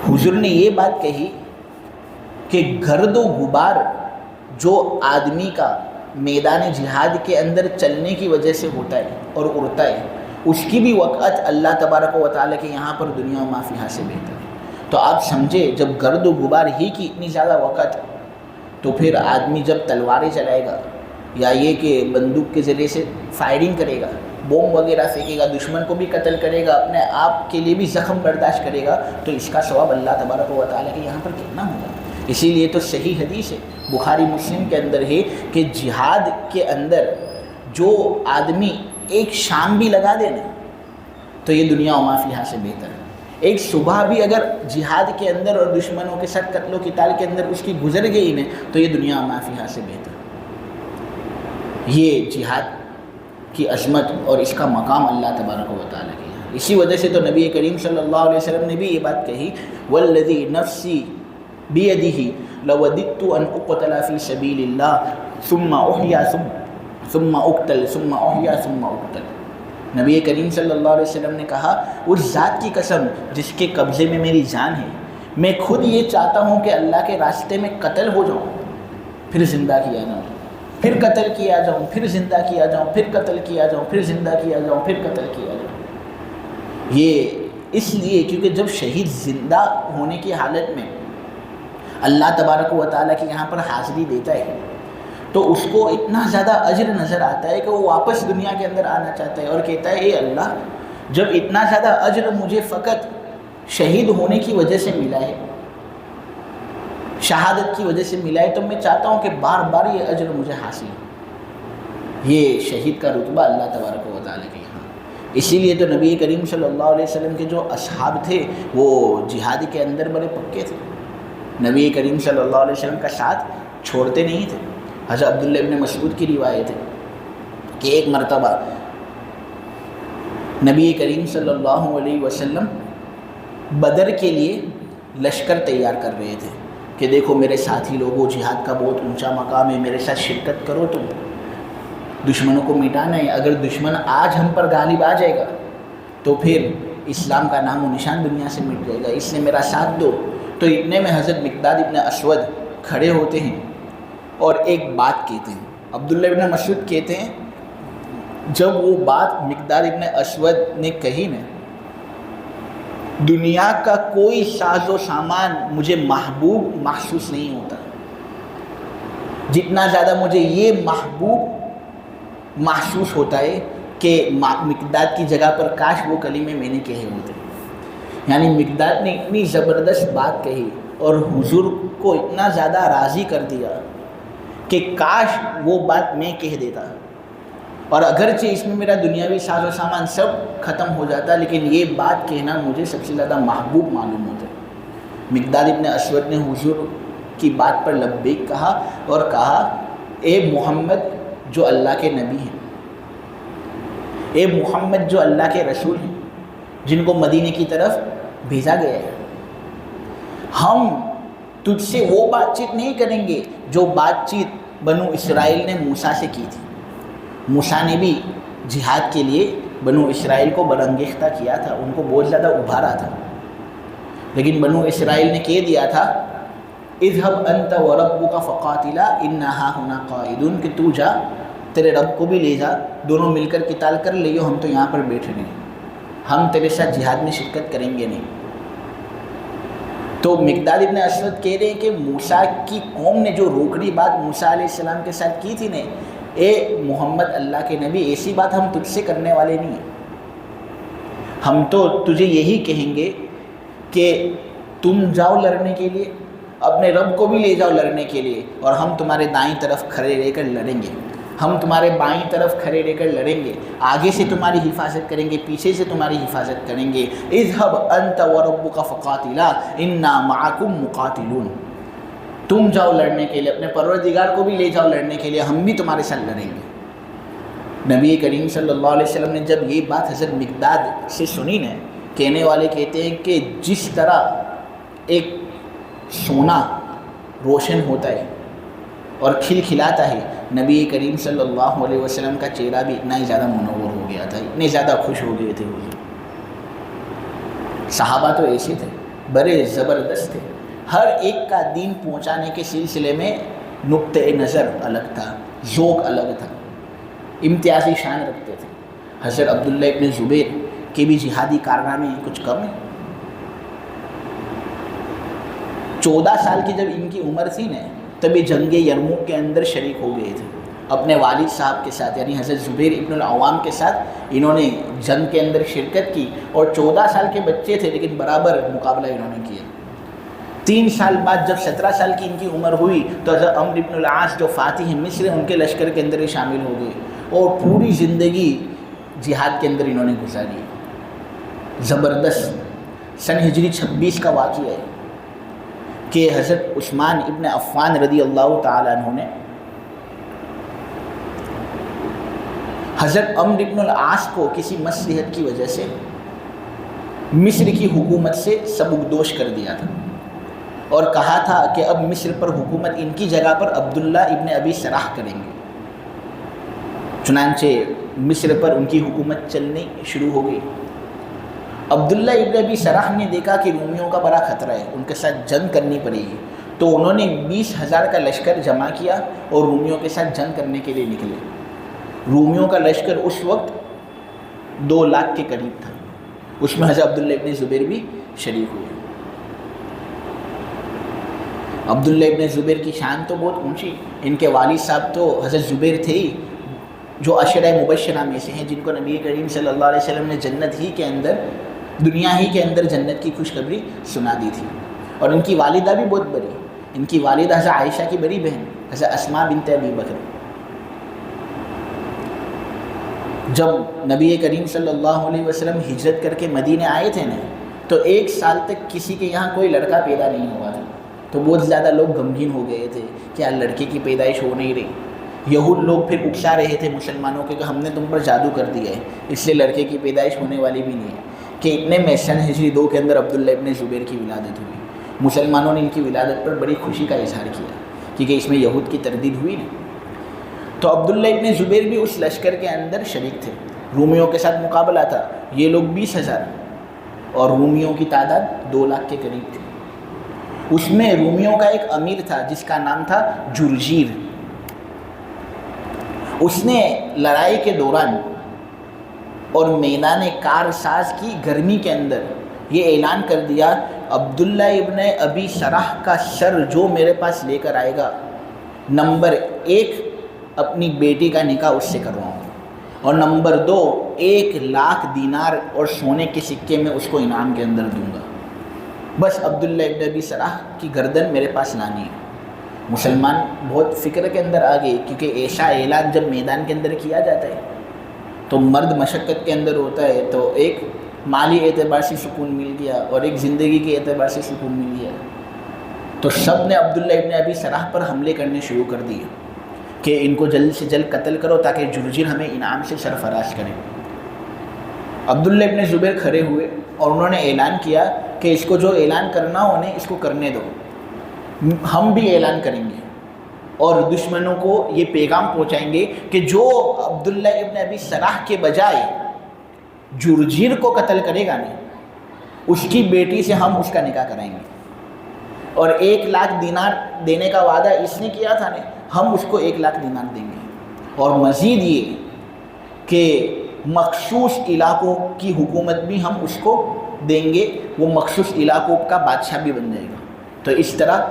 حضور نے یہ بات کہی کہ گرد و غبار جو آدمی کا میدان جہاد کے اندر چلنے کی وجہ سے ہوتا ہے اور اڑتا ہے اس کی بھی وقت اللہ تبارک و تعالیٰ کے یہاں پر دنیا و ما فیہا سے بہتر ہے. تو آپ سمجھے جب گرد و غبار ہی کی اتنی زیادہ وقت تو پھر آدمی جب تلواریں چلائے گا یا یہ کہ بندوق کے ذریعے سے فائرنگ کرے گا، بوم وغیرہ پھینکے گا، دشمن کو بھی قتل کرے گا، اپنے آپ کے لیے بھی زخم برداشت کرے گا تو اس کا ثواب اللہ تبارک و تعالیٰ کے یہاں پر کتنا ہوگا. اسی لیے تو صحیح حدیث ہے بخاری مسلم کے اندر ہے کہ جہاد کے اندر جو آدمی ایک شام بھی لگا دے نا تو یہ دنیا و ما فیہا سے بہتر ہے. ایک صبح بھی اگر جہاد کے اندر اور دشمنوں کے ساتھ قتل و قتال کے اندر اس کی گزر گئی نا تو یہ دنیا و ما فیہا سے بہتر. یہ جہاد کی عظمت اور اس کا مقام اللہ تبارک و تعالیٰ کی ہے۔ اسی وجہ سے تو نبی کریم صلی اللہ علیہ وسلم نے بھی یہ بات کہی، والذی نفسی بیدہ لوددت ان اقتل فی سبیل اللہ ثم احیا ثم اقتل ثم احیا ثم اقتل۔ نبی کریم صلی اللہ علیہ وسلم نے کہا، اس ذات کی قسم جس کے قبضے میں میری جان ہے، میں خود یہ چاہتا ہوں کہ اللہ کے راستے میں قتل ہو جاؤں، پھر زندہ کیا جاؤں، پھر قتل کیا جاؤں، پھر زندہ کیا جاؤں، پھر قتل کیا جاؤں، پھر زندہ کیا جاؤں، پھر قتل کیا جاؤں۔ یہ اس لیے کیونکہ جب شہید زندہ ہونے کی حالت میں اللہ تبارک و تعالیٰ کی یہاں پر حاضری دیتا ہے تو اس کو اتنا زیادہ اجر نظر آتا ہے کہ وہ واپس دنیا کے اندر آنا چاہتا ہے اور کہتا ہے، اے اللہ، جب اتنا زیادہ اجر مجھے فقط شہید ہونے کی وجہ سے ملا ہے، شہادت کی وجہ سے ملا ہے، تو میں چاہتا ہوں کہ بار بار یہ اجر مجھے حاصل ہو۔ یہ شہید کا رتبہ اللہ تبارک و تعالیٰ کے یہاں۔ اسی لیے تو نبی کریم صلی اللہ علیہ وسلم کے جو اصحاب تھے وہ جہاد کے اندر بڑے پکے تھے، نبی کریم صلی اللہ علیہ وسلم کا ساتھ چھوڑتے نہیں تھے۔ حضرت عبداللہ ابن مسعود کی روایت ہے کہ ایک مرتبہ نبی کریم صلی اللہ علیہ وسلم بدر کے لیے لشکر تیار کر رہے تھے کہ دیکھو میرے ساتھی لوگوں، جہاد کا بہت اونچا مقام ہے، میرے ساتھ شرکت کرو، تم دشمنوں کو مٹانا ہے، اگر دشمن آج ہم پر غالب آ جائے گا تو پھر اسلام کا نام و نشان دنیا سے مٹ جائے گا، اس لیے میرا ساتھ دو۔ تو اتنے میں حضرت مقداد ابن اسود کھڑے ہوتے ہیں اور ایک بات کہتے ہیں۔ عبداللہ ابن مسعود کہتے ہیں جب وہ بات مقداد ابن اسود نے کہی نا، دنیا کا کوئی ساز و سامان مجھے محبوب محسوس نہیں ہوتا جتنا زیادہ مجھے یہ محبوب محسوس ہوتا ہے کہ مقداد کی جگہ پر کاش وہ کلمے میں نے کہے ہوتے۔ یعنی مقداد نے اتنی زبردست بات کہی اور حضور کو اتنا زیادہ راضی کر دیا کہ کاش وہ بات میں کہہ دیتا، اور اگرچہ اس میں میرا دنیاوی ساز و سامان سب ختم ہو جاتا، لیکن یہ بات کہنا مجھے سب سے زیادہ محبوب معلوم ہوتا ہے۔ مقداد ابن اسود نے حضور کی بات پر لبیک کہا اور کہا، اے محمد جو اللہ کے نبی ہیں، اے محمد جو اللہ کے رسول ہیں، جن کو مدینے کی طرف بھیجا گیا ہے، ہم تجھ سے وہ بات چیت نہیں کریں گے جو بات چیت بنو اسرائیل نے موسیٰ سے کی تھی۔ موسیٰ نے بھی جہاد کے لیے بنو اسرائیل کو برانگیختہ کیا تھا، ان کو بہت زیادہ ابھارا تھا، لیکن بنو اسرائیل نے کہہ دیا تھا، اذهب انت وربک فقاتلا انا ہاہنا قاعدون، کہ تو جا، تیرے رب کو بھی لے جا، دونوں مل کر قتال کر لیو، ہم تو یہاں پر بیٹھے نہیں، ہم تیرے ساتھ جہاد میں شرکت کریں گے نہیں۔ تو مقداد ابن اسود کہہ رہے ہیں کہ موسیٰ کی قوم نے جو روکڑی بات موسیٰ علیہ السلام کے ساتھ کی تھی نے، اے محمد اللہ کے نبی، ایسی بات ہم تجھ سے کرنے والے نہیں ہیں، ہم تو تجھے یہی کہیں گے کہ تم جاؤ لڑنے کے لیے، اپنے رب کو بھی لے جاؤ لڑنے کے لیے، اور ہم تمہارے دائیں طرف کھڑے رہ کر لڑیں گے، ہم تمہارے بائیں طرف کھڑے رہ کر لڑیں گے، آگے سے تمہاری حفاظت کریں گے، پیچھے سے تمہاری حفاظت کریں گے۔ اذهب انت وربک فقاتلا انا معکم مقاتلون، تم جاؤ لڑنے کے لیے، اپنے پروردگار کو بھی لے جاؤ لڑنے کے لیے، ہم بھی تمہارے ساتھ لڑیں گے۔ نبی کریم صلی اللہ علیہ وسلم نے جب یہ بات حضرت مقداد سے سنی نا، کہنے والے کہتے ہیں کہ جس طرح ایک سونا روشن ہوتا ہے اور کھلکھلاتا ہے، نبی کریم صلی اللہ علیہ وسلم کا چہرہ بھی اتنا ہی زیادہ منور ہو گیا تھا، اتنے زیادہ خوش ہو گئے تھے حضور۔ صحابہ تو ایسے تھے، بڑے زبردست تھے، ہر ایک کا دین پہنچانے کے سلسلے میں نقطۂ نظر الگ تھا، ذوق الگ تھا، امتیازی شان رکھتے تھے۔ حضرت عبداللہ ابن زبیر کے بھی جہادی کارنامے کچھ کم ہیں۔ 14 سال کی جب ان کی عمر تھی نا، تبھی جنگ یرموک کے اندر شریک ہو گئے تھے اپنے والد صاحب کے ساتھ، یعنی حضرت زبیر ابن العوام کے ساتھ انہوں نے جنگ کے اندر شرکت کی، اور 14 سال کے بچے تھے لیکن برابر مقابلہ انہوں نے کیا۔ 3 سال بعد جب 17 سال کی ان کی عمر ہوئی تو حضرت عمرو ابن العاص جو فاتح مصر ان کے لشکر کے اندر ہی شامل ہو گئے، اور پوری زندگی جہاد کے اندر انہوں نے گزاری۔ زبردست سن ہجری 26 کا واقعہ ہے کہ حضرت عثمان ابن عفان رضی اللہ تعالیٰ عنہ نے حضرت عمرو بن العاص کو کسی مصلحت کی وجہ سے مصر کی حکومت سے سبکدوش کر دیا تھا اور کہا تھا کہ اب مصر پر حکومت ان کی جگہ پر عبداللہ ابن ابی سراح کریں گے۔ چنانچہ مصر پر ان کی حکومت چلنی شروع ہو گئی۔ عبداللہ ابن ابی سراح نے دیکھا کہ رومیوں کا بڑا خطرہ ہے، ان کے ساتھ جنگ کرنی پڑے گی، تو انہوں نے 20,000 کا لشکر جمع کیا اور رومیوں کے ساتھ جنگ کرنے کے لیے نکلے۔ رومیوں کا لشکر اس وقت 2 لاکھ کے قریب تھا، اس میں حضرت عبداللہ ابن زبیر بھی شریک ہوئے۔ عبداللہ ابن زبیر کی شان تو بہت اونچی، ان کے والد صاحب تو حضرت زبیر تھے ہی، جو عشرہ مبشرہ میں سے ہیں، جن کو نبی کریم صلی اللہ علیہ وسلم نے جنت ہی کے اندر، دنیا ہی کے اندر جنت کی خوشخبری سنا دی تھی۔ اور ان کی والدہ بھی بہت بڑی، ان کی والدہ حضرت عائشہ کی بڑی بہن حضرت اسماء بنت ابی بکر۔ جب نبی کریم صلی اللہ علیہ وسلم ہجرت کر کے مدینے آئے تھے نا، تو 1 سال تک کسی کے یہاں کوئی لڑکا پیدا نہیں ہوا تھا، تو بہت زیادہ لوگ غمگین ہو گئے تھے کہ یار لڑکے کی پیدائش ہو نہیں رہی۔ یہود لوگ پھر اکسا رہے تھے مسلمانوں کے کہ ہم نے تم پر جادو کر دیا ہے، اس لیے لڑکے کی پیدائش ہونے والی بھی نہیں ہے، کہ اتنے میں سن ہجری 2 کے اندر عبداللہ ابن زبیر کی ولادت ہوئی۔ مسلمانوں نے ان کی ولادت پر بڑی خوشی کا اظہار کیا، کیونکہ اس میں یہود کی تردید ہوئی نا۔ تو عبداللہ ابن زبیر بھی اس لشکر کے اندر شریک تھے۔ رومیوں کے ساتھ مقابلہ تھا، یہ لوگ 20,000 اور رومیوں کی تعداد 2 لاکھ کے قریب تھی۔ اس میں رومیوں کا ایک امیر تھا جس کا نام تھا جرجیر۔ اس نے لڑائی کے دوران اور میدان کارساز کی گرمی کے اندر یہ اعلان کر دیا، عبداللہ ابن ابی سراح کا سر جو میرے پاس لے کر آئے گا، نمبر 1 اپنی بیٹی کا نکاح اس سے کرواؤں گا، اور نمبر 2 1 لاکھ دینار اور سونے کے سکے میں اس کو انعام کے اندر دوں گا۔ بس عبداللہ ابن ابی سراح کی گردن میرے پاس لانی ہے۔ مسلمان بہت فکر کے اندر آ گئے، کیونکہ ایسا اعلان جب میدان کے اندر کیا جاتا ہے تو مرد مشقت کے اندر ہوتا ہے، تو ایک مالی اعتبار سے سکون مل گیا اور ایک زندگی کے اعتبار سے سکون مل گیا۔ تو سب نے عبداللہ ابن ابی سراح پر حملے کرنے شروع کر دیے کہ ان کو جلد سے جلد قتل کرو تاکہ جرجر ہمیں انعام سے سرفراز کریں۔ عبداللہ ابن زبیر کھڑے ہوئے اور انہوں نے اعلان کیا کہ اس کو جو اعلان کرنا ہو انہیں اس کو کرنے دو، ہم بھی اعلان کریں گے اور دشمنوں کو یہ پیغام پہنچائیں گے کہ جو عبداللہ ابن ابی سراح کے بجائے جرجیر کو قتل کرے گا نہیں، اس کی بیٹی سے ہم اس کا نکاح کرائیں گے، اور 1 لاکھ دینار دینے کا وعدہ اس نے کیا تھا نا، ہم اس کو 1 لاکھ دینار دیں گے، اور مزید یہ کہ مخصوص علاقوں کی حکومت بھی ہم اس کو دیں گے، وہ مخصوص علاقوں کا بادشاہ بھی بن جائے گا۔ تو اس طرح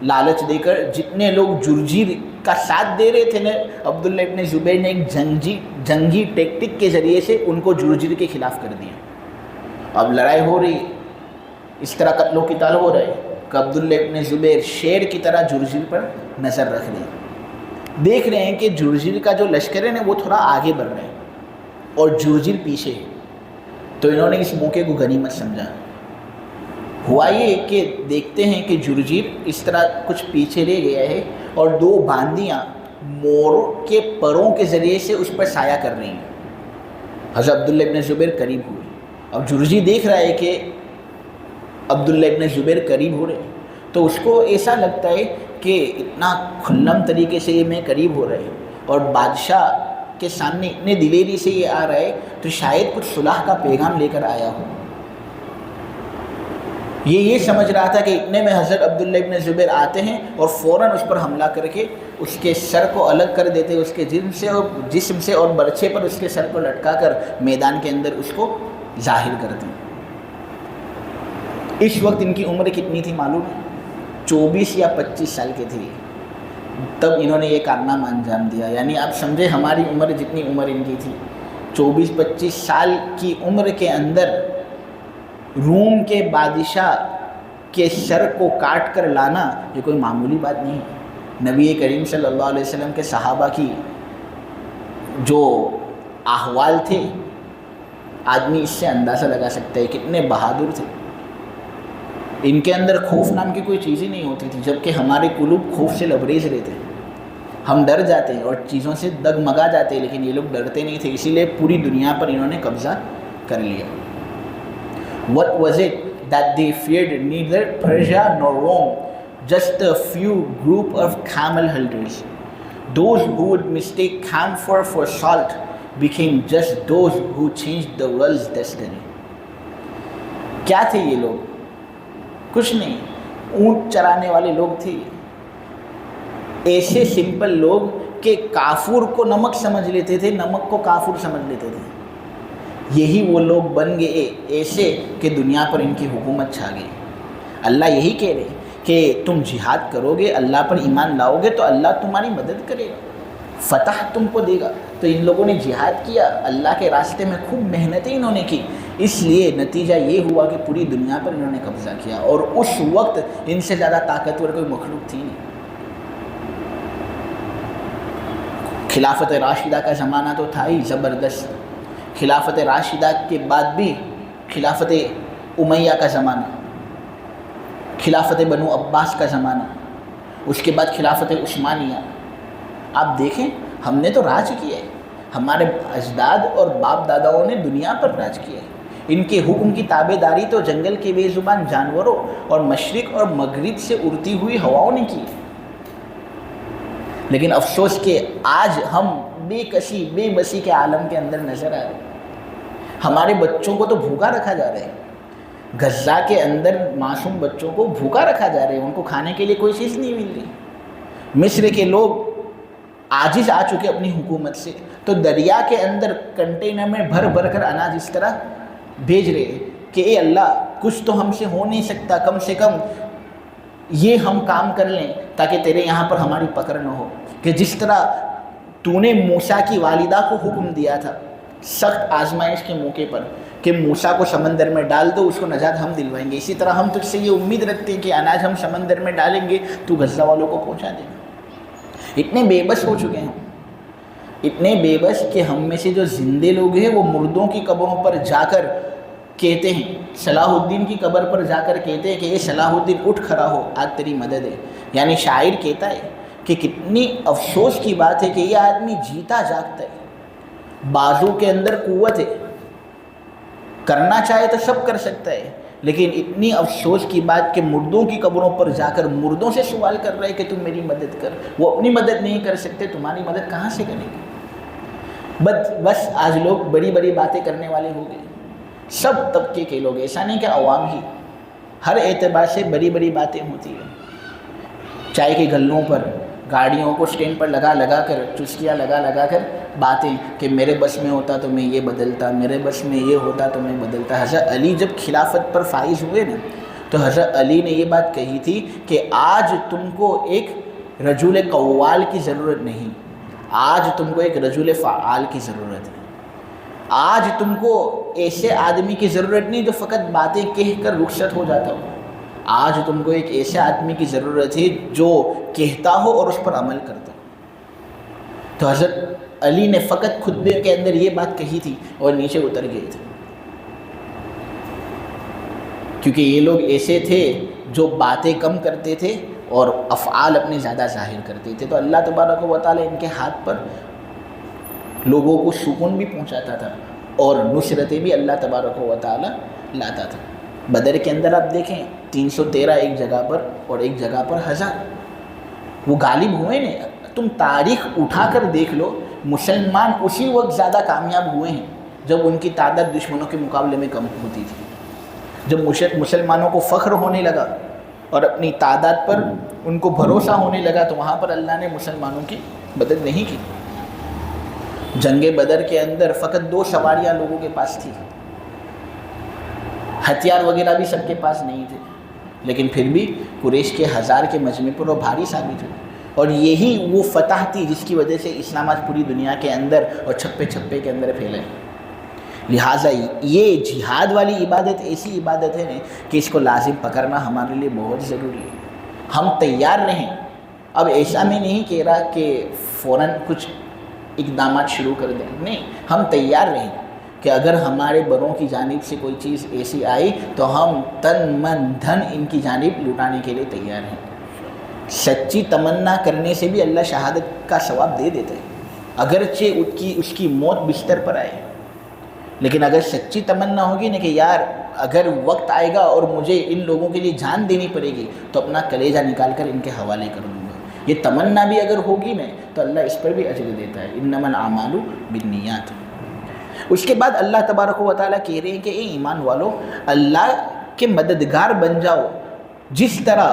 لالچ دے کر جتنے لوگ جرجیر کا ساتھ دے رہے تھے نا، عبداللہ ابن زبیر نے ایک جنگی ٹیکٹک کے ذریعے سے ان کو جرجیر کے خلاف کر دیا۔ اب لڑائی ہو رہی، اس طرح قتل و قتال ہو رہے کہ عبداللہ ابن زبیر شیر کی طرح جرجیر پر نظر رکھ رہے ہیں، دیکھ رہے ہیں کہ جرجیر کا جو لشکر ہے نا وہ تھوڑا آگے بڑھ رہے ہیں اور جرجیر پیچھے ہے، تو انہوں نے اس موقع کو غنیمت سمجھا۔ ہوا یہ کہ دیکھتے ہیں کہ جرجیر اس طرح کچھ پیچھے رہ گیا ہے اور 2 باندیاں مور کے پروں کے ذریعے سے اس پر سایہ کر رہی ہیں۔ حضرت عبداللہ ابن زبیر قریب ہوئے، اب جرجیر دیکھ رہا ہے کہ عبداللہ ابن زبیر قریب ہو رہے ہیں، تو اس کو ایسا لگتا ہے کہ اتنا کھلم طریقے سے یہ میں قریب ہو رہے ہیں اور بادشاہ کے سامنے اتنے دلیری سے یہ آ رہا ہے، تو شاید کچھ صلح کا پیغام لے کر آیا ہو۔ یہ سمجھ رہا تھا کہ اتنے میں حضرت عبداللہ ابن زبیر آتے ہیں اور فوراً اس پر حملہ کر کے اس کے سر کو الگ کر دیتے، اس کے جسم سے اور برچھے پر اس کے سر کو لٹکا کر میدان کے اندر اس کو ظاہر کرتے ہیں۔ اس وقت ان کی عمر کتنی تھی معلوم ہے؟ 24 یا 25 سال کے تھے، تب انہوں نے یہ کارنامہ انجام دیا۔ یعنی آپ سمجھے ہماری عمر جتنی عمر ان کی تھی، 24-25 سال کی عمر کے اندر روم کے بادشاہ کے سر کو کاٹ کر لانا یہ کوئی معمولی بات نہیں ہے۔ نبی کریم صلی اللہ علیہ وسلم کے صحابہ کی جو احوال تھے، آدمی اس سے اندازہ لگا سکتا ہے کتنے بہادر تھے۔ ان کے اندر خوف نام کی کوئی چیز ہی نہیں ہوتی تھی، جبکہ ہمارے قلوب خوف سے لبریز رہتے ہیں۔ ہم ڈر جاتے ہیں اور چیزوں سے دگمگا جاتے ہیں، لیکن یہ لوگ ڈرتے نہیں تھے، اسی لیے پوری دنیا پر انہوں نے قبضہ کر لیا۔ What was it that they feared? Neither Persia nor Rome, just a few group of camel hunters. Those who would mistake camphor for salt became just those who changed the world's destiny. کیا تھے یہ لوگ؟ کچھ نہیں، اونٹ چرانے والے لوگ تھے، ایسے سمپل لوگ کہ کافور کو نمک سمجھ لیتے تھے، نمک کو کافور سمجھ لیتے تھے۔ یہی وہ لوگ بن گئے ایسے کہ دنیا پر ان کی حکومت چھا گئی۔ اللہ یہی کہہ رہے کہ تم جہاد کرو گے، اللہ پر ایمان لاؤ گے تو اللہ تمہاری مدد کرے گا، فتح تم کو دے گا۔ تو ان لوگوں نے جہاد کیا، اللہ کے راستے میں خوب محنتیں انہوں نے کی، اس لیے نتیجہ یہ ہوا کہ پوری دنیا پر انہوں نے قبضہ کیا، اور اس وقت ان سے زیادہ طاقتور کوئی مخلوق تھی نہیں۔ خلافت راشدہ کا زمانہ تو تھا ہی زبردست، خلافت راشدہ کے بعد بھی خلافت امیہ کا زمانہ، خلافت بنو عباس کا زمانہ، اس کے بعد خلافت عثمانیہ۔ آپ دیکھیں ہم نے تو راج کیا ہے، ہمارے اجداد اور باپ داداؤں نے دنیا پر راج کیا ہے، ان کے حکم کی تابع داری تو جنگل کے بے زبان جانوروں اور مشرق اور مغرب سے اڑتی ہوئی ہواؤں نے کی۔ لیکن افسوس کہ آج ہم بے کسی بے بسی کے عالم کے اندر نظر آ رہے ہیں۔ ہمارے بچوں کو تو بھوکا رکھا جا رہا ہے، غزہ کے اندر معصوم بچوں کو بھوکا رکھا جا رہا ہے، ان کو کھانے کے لیے کوئی چیز نہیں مل رہی۔ مصر کے لوگ عاجز آ چکے اپنی حکومت سے، تو دریا کے اندر کنٹینر میں بھر بھر کر اناج اس طرح بھیج رہے ہیں کہ اے اللہ کچھ تو ہم سے ہو نہیں سکتا، کم سے کم یہ ہم کام کر لیں تاکہ تیرے یہاں پر ہماری پکڑ نہ ہو، کہ جس طرح تو نے موسیٰ کی والدہ کو حکم دیا تھا سخت آزمائش کے موقع پر کہ موسیٰ کو سمندر میں ڈال دو، اس کو نجات ہم دلوائیں گے، اسی طرح ہم تجھ سے یہ امید رکھتے ہیں کہ اناج ہم سمندر میں ڈالیں گے تو غزہ والوں کو پہنچا دیں گے۔ اتنے بے بس ہو چکے ہیں، اتنے بے بس کہ ہم میں سے جو زندے لوگ ہیں وہ مردوں کی قبروں پر جا کر کہتے ہیں، صلاح الدین کی قبر پر جا کر کہتے ہیں کہ اے صلاح الدین اٹھ کھڑا ہو، آج تیری مدد ہے۔ یعنی شاعر کہتا ہے کہ کتنی افسوس کی بات ہے کہ یہ آدمی جیتا جاگتا ہے، بازو کے اندر قوت ہے، کرنا چاہے تو سب کر سکتا ہے، لیکن اتنی افسوس کی بات کہ مردوں کی قبروں پر جا کر مردوں سے سوال کر رہے کہ تم میری مدد کر۔ وہ اپنی مدد نہیں کر سکتے، تمہاری مدد کہاں سے کریں گے؟ بس آج لوگ بڑی بڑی باتیں کرنے والے ہو گئے، سب طبقے کے لوگ، ایسا نہیں کہ عوام ہی، ہر اعتبار سے بڑی بڑی باتیں ہوتی ہیں۔ چائے کے گلوں پر، گاڑیوں کو سٹینڈ پر لگا کر، چسکیاں لگا کر باتیں کہ میرے بس میں ہوتا تو میں یہ بدلتا، میرے بس میں یہ ہوتا تو میں بدلتا۔ حضرت علی جب خلافت پر فائز ہوئے نا تو حضرت علی نے یہ بات کہی تھی کہ آج تم کو ایک رجل قوال کی ضرورت نہیں، آج تم کو ایک رجل فعال کی ضرورت ہے، آج تم کو ایسے آدمی کی ضرورت نہیں جو فقط باتیں کہہ کر رخصت ہو جاتا ہو، آج تم کو ایک ایسے آدمی کی ضرورت ہے جو کہتا ہو اور اس پر عمل کرتا ہو۔ تو حضرت علی نے فقط خطبے کے اندر یہ بات کہی تھی اور نیچے اتر گئے تھے، کیونکہ یہ لوگ ایسے تھے جو باتیں کم کرتے تھے اور افعال اپنے زیادہ ظاہر کرتے تھے۔ تو اللہ تبارک و تعالیٰ ان کے ہاتھ پر لوگوں کو سکون بھی پہنچاتا تھا اور نصرتیں بھی اللہ تبارک و تعالیٰ لاتا تھا۔ بدر کے اندر آپ دیکھیں 313 ایک جگہ پر اور ایک جگہ پر 1000 وہ غالب ہوئے نے۔ تم تاریخ اٹھا کر دیکھ لو، مسلمان اسی وقت زیادہ کامیاب ہوئے ہیں جب ان کی تعداد دشمنوں کے مقابلے میں کم ہوتی تھی۔ جب مسلمانوں کو فخر ہونے لگا اور اپنی تعداد پر ان کو بھروسہ ہونے لگا تو وہاں پر اللہ نے مسلمانوں کی مدد نہیں کی۔ جنگ بدر کے اندر فقط 2 سواریاں لوگوں کے پاس تھی، ہتھیار وغیرہ بھی سب کے پاس نہیں تھے، لیکن پھر بھی قریش کے 1000 کے مجمع پر وہ بھاری ثابت ہوئی، اور یہی وہ فتح تھی جس کی وجہ سے اسلام آج پوری دنیا کے اندر اور چھپے چھپے کے اندر پھیلے۔ لہٰذا یہ جہاد والی عبادت ایسی عبادت ہے کہ اس کو لازم پکڑنا ہمارے لیے بہت ضروری ہے۔ ہم تیار رہیں، اب ایسا میں نہیں کہہ رہا کہ فوراً کچھ اقدامات شروع کر دیں، نہیں، ہم تیار رہیں کہ اگر ہمارے بڑوں کی جانب سے کوئی چیز ایسی آئی تو ہم تن من دھن ان کی جانب لٹانے کے لیے تیار ہیں۔ سچی تمنا کرنے سے بھی اللہ شہادت کا ثواب دے دیتا ہے، اگرچہ اس کی موت بستر پر آئے. لیکن اگر سچی تمنا ہوگی نا کہ یار اگر وقت آئے گا اور مجھے ان لوگوں کے لیے جان دینی پڑے گی تو اپنا کلیجہ نکال کر ان کے حوالے کر دوں گا، یہ تمنا بھی اگر ہوگی نا تو اللہ اس پر بھی اجر دیتا ہے. انما الاعمال بالنیات. اس کے بعد اللہ تبارک و تعالیٰ کہہ رہے ہیں کہ اے ایمان والو، اللہ کے مددگار بن جاؤ، جس طرح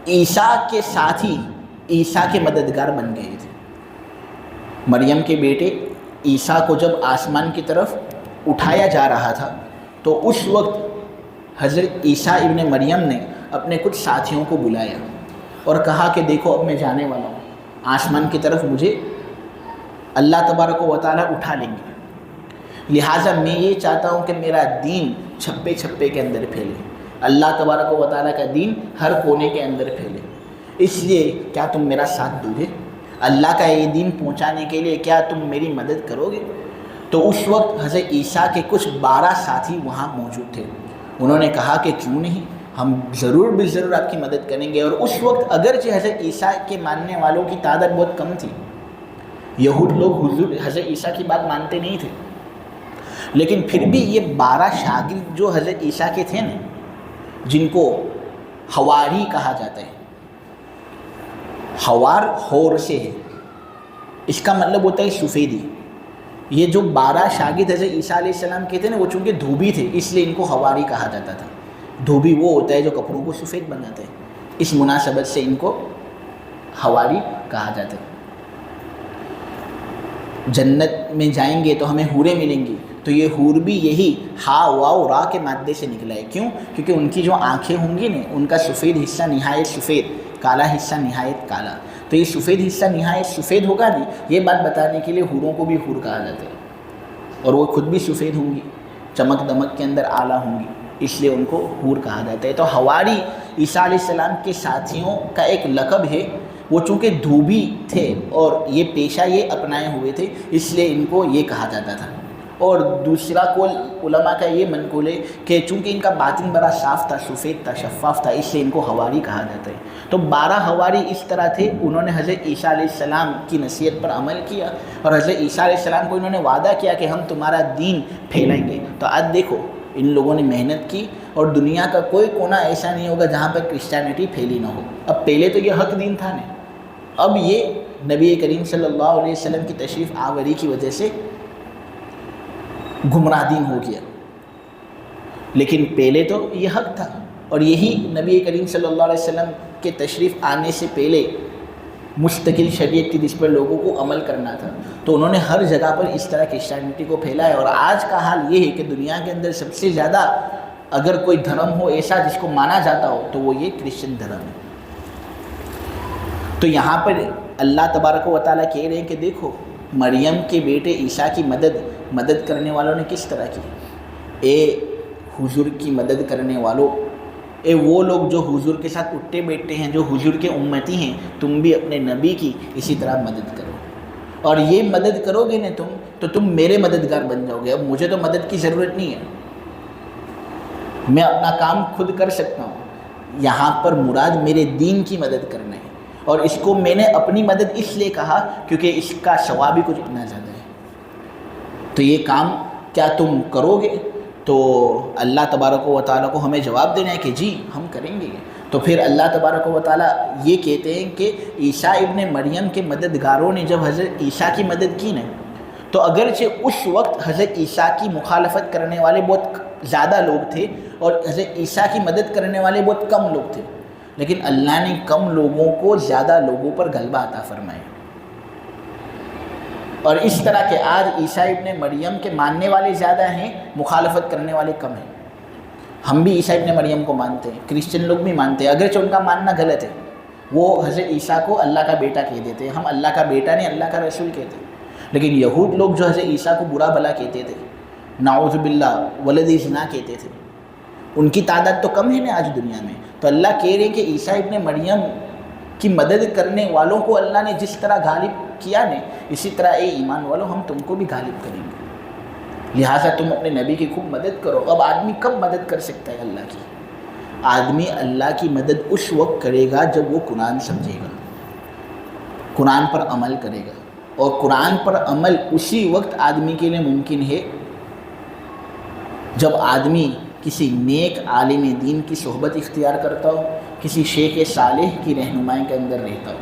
عیسیٰ کے ساتھی عیسیٰ کے مددگار بن گئے تھے. مریم کے بیٹے عیسیٰ کو جب آسمان کی طرف اٹھایا جا رہا تھا تو اس وقت حضرت عیسیٰ ابن مریم نے اپنے کچھ ساتھیوں کو بلایا اور کہا کہ دیکھو اب میں جانے والا ہوں، آسمان کی طرف مجھے اللہ تبارک و تعالیٰ اٹھا لیں گے، لہٰذا میں یہ چاہتا ہوں کہ میرا دین چھپے چھپے کے اندر پھیلے، اللہ تبارک و تعالیٰ کا دین ہر کونے کے اندر پھیلے، اس لیے کیا تم میرا ساتھ دو گے؟ اللہ کا یہ دین پہنچانے کے لیے کیا تم میری مدد کرو گے؟ تو اس وقت حضرت عیسیٰ کے کچھ 12 ساتھی وہاں موجود تھے. انہوں نے کہا کہ کیوں نہیں، ہم ضرور بالضرور آپ کی مدد کریں گے. اور اس وقت اگرچہ حضرت عیسیٰ کے ماننے والوں کی تعداد بہت کم تھی، یہود لوگ حضرت عیسیٰ کی بات مانتے نہیں تھے، لیکن پھر بھی یہ 12 شاگرد جو حضرت عیسیٰ کے تھے نا، جن کو حواری کہا جاتا ہے، حوار حور سے ہے، اس کا مطلب ہوتا ہے سفیدی. یہ جو 12 شاگرد حضرت عیسیٰ علیہ السلام کے تھے نا، وہ چونکہ دھوبی تھے اس لیے ان کو حواری کہا جاتا تھا. دھوبی وہ ہوتا ہے جو کپڑوں کو سفید بناتا ہے، اس مناسبت سے ان کو حواری کہا جاتا ہے. جنت میں جائیں گے تو ہمیں حوریں ملیں گی، تو یہ حور بھی یہی ہا واو را کے مادے سے نکلا ہے. کیوں؟ کیونکہ ان کی جو آنکھیں ہوں گی نا، ان کا سفید حصہ نہایت سفید، کالا حصہ نہایت کالا. تو یہ سفید حصہ نہایت سفید ہوگا نا، یہ بات بتانے کے لیے حوروں کو بھی حور کہا جاتا ہے، اور وہ خود بھی سفید ہوں گی، چمک دمک کے اندر اعلیٰ ہوں گی، اس لیے ان کو حور کہا جاتا ہے. تو حواری عیسیٰ علیہ السلام کے ساتھیوں کا ایک لقب ہے. وہ چونکہ دھوبی تھے اور یہ پیشہ یہ اپنائے ہوئے تھے، اس لیے ان کو یہ کہا جاتا تھا. اور دوسرا قول علماء کا یہ منقول ہے کہ چونکہ ان کا باطن بڑا صاف تھا، سفید تھا، شفاف تھا، اس لیے ان کو حواری کہا جاتا ہے. تو 12 حواری اس طرح تھے، انہوں نے حضرت عیسیٰ علیہ السلام کی نصیحت پر عمل کیا اور حضرت عیسیٰ علیہ السلام کو انہوں نے وعدہ کیا کہ ہم تمہارا دین پھیلائیں گے. تو آج دیکھو ان لوگوں نے محنت کی، اور دنیا کا کوئی کونا ایسا نہیں ہوگا جہاں پر کرسچینٹی پھیلی نہ ہو. اب پہلے تو یہ حق دین تھا نا، اب یہ نبی کریم صلی اللہ علیہ وسلم کی تشریف آوری کی وجہ سے گمراہ دین ہو گیا، لیکن پہلے تو یہ حق تھا. اور یہی نبی کریم صلی اللہ علیہ وسلم کے تشریف آنے سے پہلے مستقل شریعت کی جس پر لوگوں کو عمل کرنا تھا، تو انہوں نے ہر جگہ پر اس طرح کرسچینٹی کو پھیلایا. اور آج کا حال یہ ہے کہ دنیا کے اندر سب سے زیادہ اگر کوئی دھرم ہو ایسا جس کو مانا جاتا ہو تو وہ یہ کرسچن دھرم ہے. تو یہاں پر اللہ تبارک و تعالیٰ کہہ رہے ہیں کہ دیکھو مریم کے بیٹے عیسیٰ کی مدد کرنے والوں نے کس طرح کی. اے حضور کی مدد کرنے والوں، اے وہ لوگ جو حضور کے ساتھ اٹھتے بیٹھتے ہیں، جو حضور کے امتی ہیں، تم بھی اپنے نبی کی اسی طرح مدد کرو. اور یہ مدد کرو گے نا تو تم میرے مددگار بن جاؤ گے. اب مجھے تو مدد کی ضرورت نہیں ہے، میں اپنا کام خود کر سکتا ہوں. یہاں پر مراد میرے دین کی مدد کرنا ہے، اور اس کو میں نے اپنی مدد اس لیے کہا کیونکہ اس کا ثواب ہی کچھ اتنا زیادہ ہے. تو یہ کام کیا تم کرو گے؟ تو اللہ تبارک و تعالیٰ کو ہمیں جواب دینا ہے کہ جی ہم کریں گے. تو پھر اللہ تبارک و تعالیٰ یہ کہتے ہیں کہ عیسیٰ ابن مریم کے مددگاروں نے جب حضرت عیسیٰ کی مدد کی نا، تو اگرچہ اس وقت حضرت عیسیٰ کی مخالفت کرنے والے بہت زیادہ لوگ تھے اور حضرت عیسیٰ کی مدد کرنے والے بہت کم لوگ تھے، لیکن اللہ نے کم لوگوں کو زیادہ لوگوں پر غلبہ عطا فرمایا. اور اس طرح کہ آج عیسیٰ ابن مریم کے ماننے والے زیادہ ہیں، مخالفت کرنے والے کم ہیں. ہم بھی عیسیٰ ابن مریم کو مانتے ہیں، کرسچن لوگ بھی مانتے ہیں، اگرچہ ان کا ماننا غلط ہے. وہ حضرت عیسیٰ کو اللہ کا بیٹا کہہ دیتے ہیں، ہم اللہ کا بیٹا نہیں اللہ کا رسول کہتے ہیں. لیکن یہود لوگ جو حضرت عیسیٰ کو برا بھلا کہتے تھے، نعوذ باللہ ولد زنا کہتے تھے، ان کی تعداد تو کم ہے نا آج دنیا میں. تو اللہ کہہ رہے ہیں کہ عیسیٰ ابن مریم کی مدد کرنے والوں کو اللہ نے جس طرح غالب کیا نے، اسی طرح اے ایمان والوں ہم تم کو بھی غالب کریں گے. لہٰذا تم اپنے نبی کی خوب مدد کرو. اب آدمی کب مدد کر سکتا ہے اللہ کی؟ آدمی اللہ کی مدد اس وقت کرے گا جب وہ قرآن سمجھے گا، قرآن پر عمل کرے گا، اور قرآن پر عمل اسی وقت آدمی کے لیے ممکن ہے جب آدمی کسی نیک عالم دین کی صحبت اختیار کرتا ہو، کسی شیخ صالح کی رہنمائی کے اندر رہتا ہو،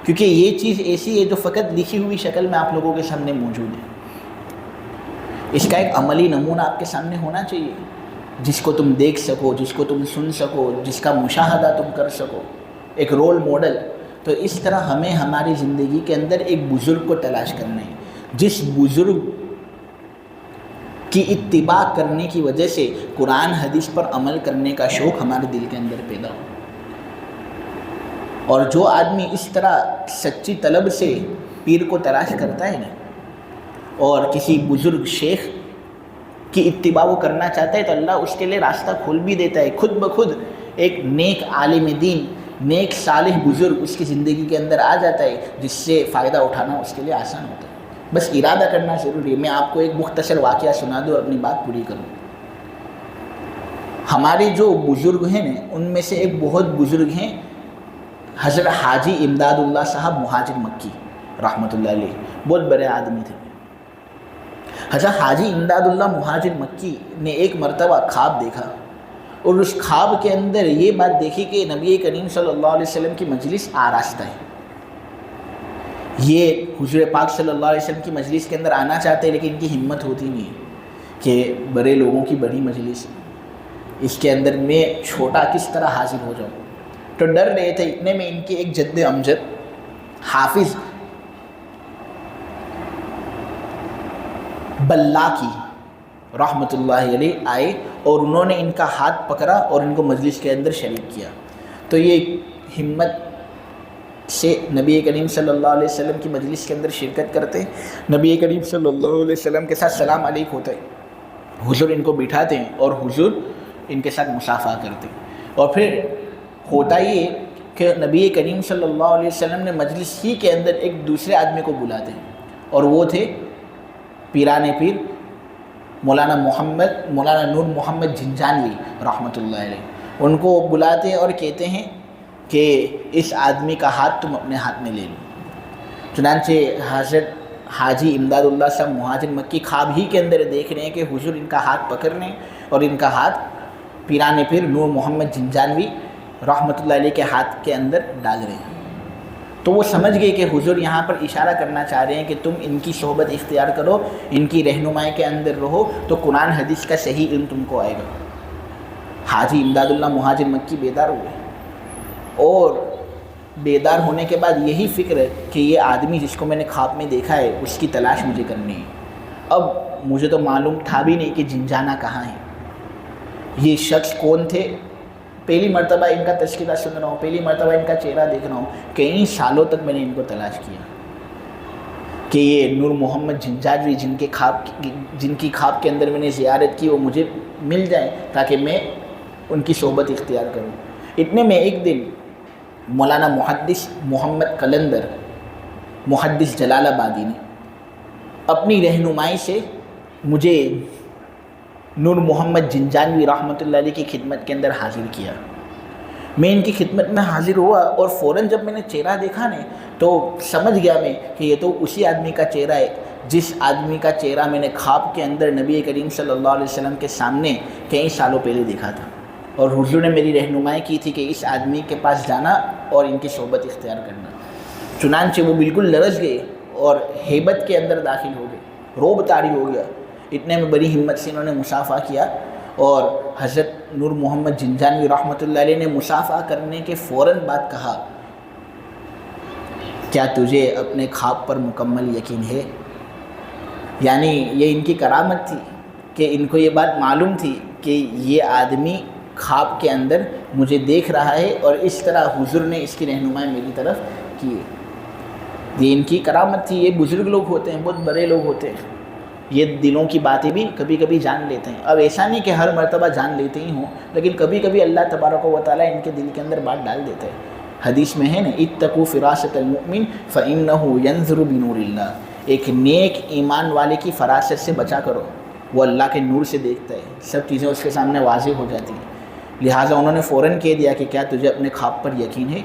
کیونکہ یہ چیز ایسی ہے جو فقط لکھی ہوئی شکل میں آپ لوگوں کے سامنے موجود ہے۔ اس کا ایک عملی نمونہ آپ کے سامنے ہونا چاہیے، جس کو تم دیکھ سکو، جس کو تم سن سکو، جس کا مشاہدہ تم کر سکو، ایک رول ماڈل۔ تو اس طرح ہمیں ہماری زندگی کے اندر ایک بزرگ کو تلاش کرنا ہے، جس بزرگ کی اتباع کرنے کی وجہ سے قرآن حدیث پر عمل کرنے کا شوق ہمارے دل کے اندر پیدا ہو۔ اور جو آدمی اس طرح سچی طلب سے پیر کو تلاش کرتا ہے نا، اور کسی بزرگ شیخ کی اتباع وہ کرنا چاہتا ہے، تو اللہ اس کے لیے راستہ کھول بھی دیتا ہے۔ خود بخود ایک نیک عالم دین، نیک صالح بزرگ اس کی زندگی کے اندر آ جاتا ہے، جس سے فائدہ اٹھانا اس کے لیے آسان ہوتا ہے۔ بس ارادہ کرنا ضروری ہے۔ میں آپ کو ایک مختصر واقعہ سنا دوں اور اپنی بات پوری کروں۔ ہمارے جو بزرگ ہیں نا، ان میں سے ایک بہت بزرگ ہیں حضرت حاجی امداد اللہ صاحب مہاجر مکی رحمۃ اللہ علیہ، بہت بڑے آدمی تھے۔ حضرت حاجی امداد اللہ مہاجر مکی نے ایک مرتبہ خواب دیکھا، اور اس خواب کے اندر یہ بات دیکھی کہ نبی کریم صلی اللہ علیہ وسلم کی مجلس آراستہ ہے۔ یہ حضور پاک صلی اللہ علیہ وسلم کی مجلس کے اندر آنا چاہتے ہیں، لیکن ان کی ہمت ہوتی نہیں ہے کہ بڑے لوگوں کی بڑی مجلس، اس کے اندر میں چھوٹا کس طرح حاضر ہو جاؤں، تو ڈر رہے تھے۔ اتنے میں ان کے ایک جد امجد حافظ بلاکی رحمۃ اللہ علیہ آئے، اور انہوں نے ان کا ہاتھ پکڑا اور ان کو مجلس کے اندر شریک کیا۔ تو یہ ہمت سے نبی کریم صلی اللہ علیہ وسلم کی مجلس کے اندر شرکت کرتے، نبی کریم صلی اللہ علیہ وسلم کے ساتھ سلام علیک ہوتا ہے، حضور ان کو بٹھاتے ہیں اور حضور ان کے ساتھ مصافحہ کرتے ہیں۔ اور پھر ہوتا یہ کہ نبی کریم صلی اللہ علیہ وسلم نے مجلس ہی کے اندر ایک دوسرے آدمی کو بلاتے ہیں، اور وہ تھے پیران پیر مولانا نور محمد جنجانوی رحمۃ اللہ علیہ۔ ان کو بلاتے ہیں اور کہتے ہیں کہ اس آدمی کا ہاتھ تم اپنے ہاتھ میں لے لو۔ چنانچہ حضرت حاجی امداد اللہ صاحب مہاجر مکی خواب ہی کے اندر دیکھ رہے ہیں کہ حضور ان کا ہاتھ پکڑنے اور ان کا ہاتھ پیران پیر نور محمد جنجانوی رحمۃ اللہ علیہ کے ہاتھ کے اندر ڈال رہے ہیں۔ تو وہ سمجھ گئے کہ حضور یہاں پر اشارہ کرنا چاہ رہے ہیں کہ تم ان کی صحبت اختیار کرو، ان کی رہنمائی کے اندر رہو، تو قرآن حدیث کا صحیح علم تم کو آئے گا۔ حاجی امداد اللہ مہاجر مکی بیدار ہوئے، اور بیدار ہونے کے بعد یہی فکر ہے کہ یہ آدمی جس کو میں نے خواب میں دیکھا ہے اس کی تلاش مجھے کرنی ہے۔ اب مجھے تو معلوم تھا بھی نہیں کہ جنجانہ کہاں ہے، یہ شخص کون تھے، پہلی مرتبہ ان کا تذکرہ سن رہا ہوں، پہلی مرتبہ ان کا چہرہ دیکھ رہا ہوں۔ کئی سالوں تک میں نے ان کو تلاش کیا کہ یہ نور محمد جنجانوی جن کی خواب کے اندر میں نے زیارت کی، وہ مجھے مل جائیں تاکہ میں ان کی صحبت اختیار کروں۔ اتنے میں ایک دن مولانا محدث محمد قلندر محدث جلال آبادی نے اپنی رہنمائی سے مجھے نور محمد جنجانوی رحمۃ اللہ علیہ کی خدمت کے اندر حاضر کیا۔ میں ان کی خدمت میں حاضر ہوا، اور فوراً جب میں نے چہرہ دیکھا نا تو سمجھ گیا میں کہ یہ تو اسی آدمی کا چہرہ ہے جس آدمی کا چہرہ میں نے خواب کے اندر نبی کریم صلی اللہ علیہ وسلم کے سامنے کئی سالوں پہلے دیکھا تھا، اور حضور نے میری رہنمائی کی تھی کہ اس آدمی کے پاس جانا اور ان کی صحبت اختیار کرنا۔ چنانچہ وہ بالکل لرز گئے اور ہیبت کے اندر داخل ہو گئے، روب طاری ہو گیا۔ اتنے میں بڑی ہمت سے انہوں نے مصافحہ کیا، اور حضرت نور محمد جنجانوی رحمۃ اللہ علیہ نے مصافحہ کرنے کے فوراً بعد کہا، کیا تجھے اپنے خواب پر مکمل یقین ہے؟ یعنی یہ ان کی کرامت تھی کہ ان کو یہ بات معلوم تھی کہ یہ آدمی خواب کے اندر مجھے دیکھ رہا ہے، اور اس طرح حضور نے اس کی رہنمائی میری طرف کی ہے۔ یہ ان کی کرامت تھی۔ یہ بزرگ لوگ ہوتے ہیں، بہت بڑے لوگ ہوتے ہیں، یہ دلوں کی باتیں بھی کبھی کبھی جان لیتے ہیں۔ اب ایسا نہیں کہ ہر مرتبہ جان لیتے ہی ہوں، لیکن کبھی کبھی اللہ تبارک و تعالیٰ ان کے دل کے اندر بات ڈال دیتا ہے۔ حدیث میں ہے نا، اتقوا فراست المؤمن فإنه ينظر بنور اللہ، ایک نیک ایمان والے کی فراست سے بچا کرو، وہ اللہ کے نور سے دیکھتا ہے، سب چیزیں اس کے سامنے واضح ہو جاتی ہیں۔ لہٰذا انہوں نے فوراً کہہ دیا کہ کیا تجھے اپنے خواب پر یقین ہے؟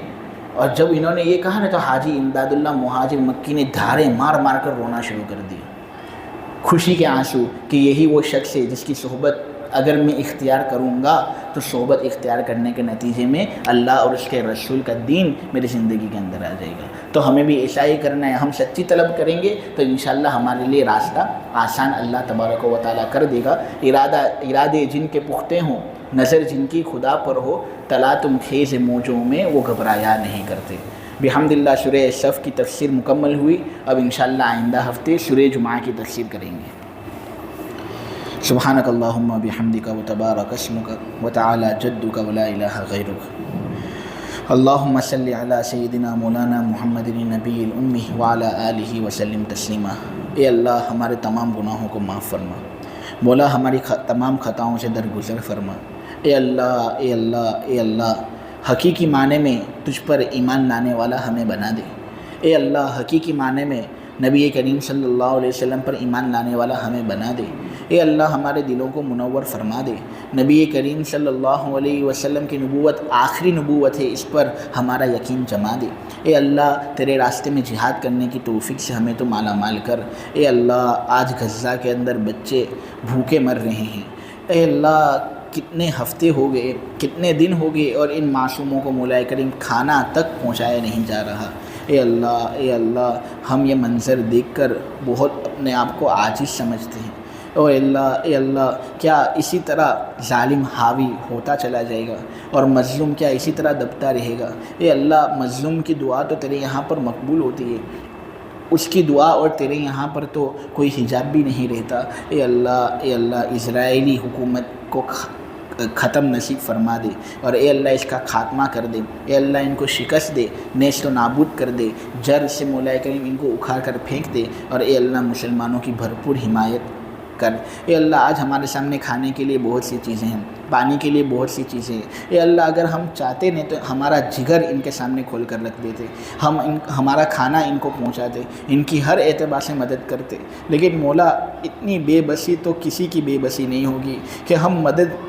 اور جب انہوں نے یہ کہا نا تو حاجی امداد اللہ مہاجر مکی نے دھارے مار مار کر رونا شروع کر دیا، خوشی کے آنسو، کہ یہی وہ شخص ہے جس کی صحبت اگر میں اختیار کروں گا تو صحبت اختیار کرنے کے نتیجے میں اللہ اور اس کے رسول کا دین میری زندگی کے اندر آ جائے گا۔ تو ہمیں بھی ایسا ہی کرنا ہے، ہم سچی طلب کریں گے تو انشاءاللہ ہمارے لیے راستہ آسان اللہ تبارک و تعالیٰ کر دے گا۔ ارادے جن کے پختے ہوں، نظر جن کی خدا پر ہو، تلا تم خیز موجوں میں وہ گھبرایا نہیں کرتے۔ بحمدللہ سورہ صف کی تفسیر مکمل ہوئی، اب انشاءاللہ آئندہ ہفتے سورہ جمعہ کی تفسیر کریں گے۔ سبحانک اللہم بحمدک وتبارک اسمک وتعالی جدک ولا الہ غیرک۔ اللہم صلی علی سیدنا مولانا محمد النبی الامی وعلی آلہ وسلم تسلیما۔ اے اللہ ہمارے تمام گناہوں کو معاف فرما، مولا ہماری تمام خطاؤں سے درگزر فرما۔ اے اللہ اے اللہ اے اللہ، حقیقی معنی میں تجھ پر ایمان لانے والا ہمیں بنا دے۔ اے اللہ حقیقی معنی میں نبی کریم صلی اللہ علیہ وسلم پر ایمان لانے والا ہمیں بنا دے۔ اے اللہ ہمارے دلوں کو منور فرما دے۔ نبی کریم صلی اللہ علیہ وسلم کی نبوت آخری نبوت ہے، اس پر ہمارا یقین جما دے۔ اے اللہ تیرے راستے میں جہاد کرنے کی توفیق سے ہمیں تو مالا مال کر۔ اے اللہ آج غزہ کے اندر بچے بھوکے مر رہے ہیں، اے اللہ کتنے ہفتے ہو گئے، کتنے دن ہو گئے اور ان معصوموں کو مولا کریم کھانا تک پہنچایا نہیں جا رہا۔ اے اللہ ہم یہ منظر دیکھ کر بہت اپنے آپ کو عاجز سمجھتے ہیں۔ اے اللہ کیا اسی طرح ظالم حاوی ہوتا چلا جائے گا اور مظلوم کیا اسی طرح دبتا رہے گا؟ اے اللہ مظلوم کی دعا تو تیرے یہاں پر مقبول ہوتی ہے، اس کی دعا اور تیرے یہاں پر تو کوئی حجاب بھی نہیں رہتا۔ اے اللہ اسرائیلی حکومت کو ختم نصیب فرما دے، اور اے اللہ اس کا خاتمہ کر دے۔ اے اللہ ان کو شکست دے، نیست و نابود کر دے، جڑ سے مولا کریم ان کو اکھاڑ کر پھینک دے، اور اے اللہ مسلمانوں کی بھرپور حمایت کر۔ اے اللہ آج ہمارے سامنے کھانے کے لیے بہت سی چیزیں ہیں، پانی کے لیے بہت سی چیزیں ہیں۔ اے اللہ اگر ہم چاہتے نہیں تو ہمارا جگر ان کے سامنے کھول کر رکھ دیتے، ہمارا کھانا ان کو پہنچاتے، ان کی ہر اعتبار سے مدد کرتے، لیکن مولا اتنی بے بسی تو کسی کی بے بسی نہیں ہوگی کہ ہم مدد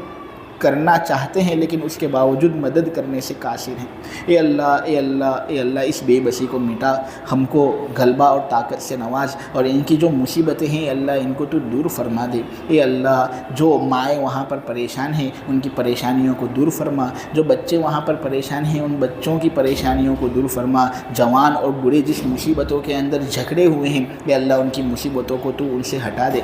کرنا چاہتے ہیں لیکن اس کے باوجود مدد کرنے سے قاصر ہیں۔ اے اللہ اس بے بسی کو مٹا، ہم کو غلبہ اور طاقت سے نواز، اور ان کی جو مصیبتیں ہیں اللہ ان کو تو دور فرما دے۔ اے اللہ جو مائیں وہاں پر پریشان ہیں ان کی پریشانیوں کو دور فرما، جو بچے وہاں پر پریشان ہیں ان بچوں کی پریشانیوں کو دور فرما، جوان اور بوڑھے جس مصیبتوں کے اندر جھگڑے ہوئے ہیں اے اللہ ان کی مصیبتوں کو تو ان سے ہٹا دے،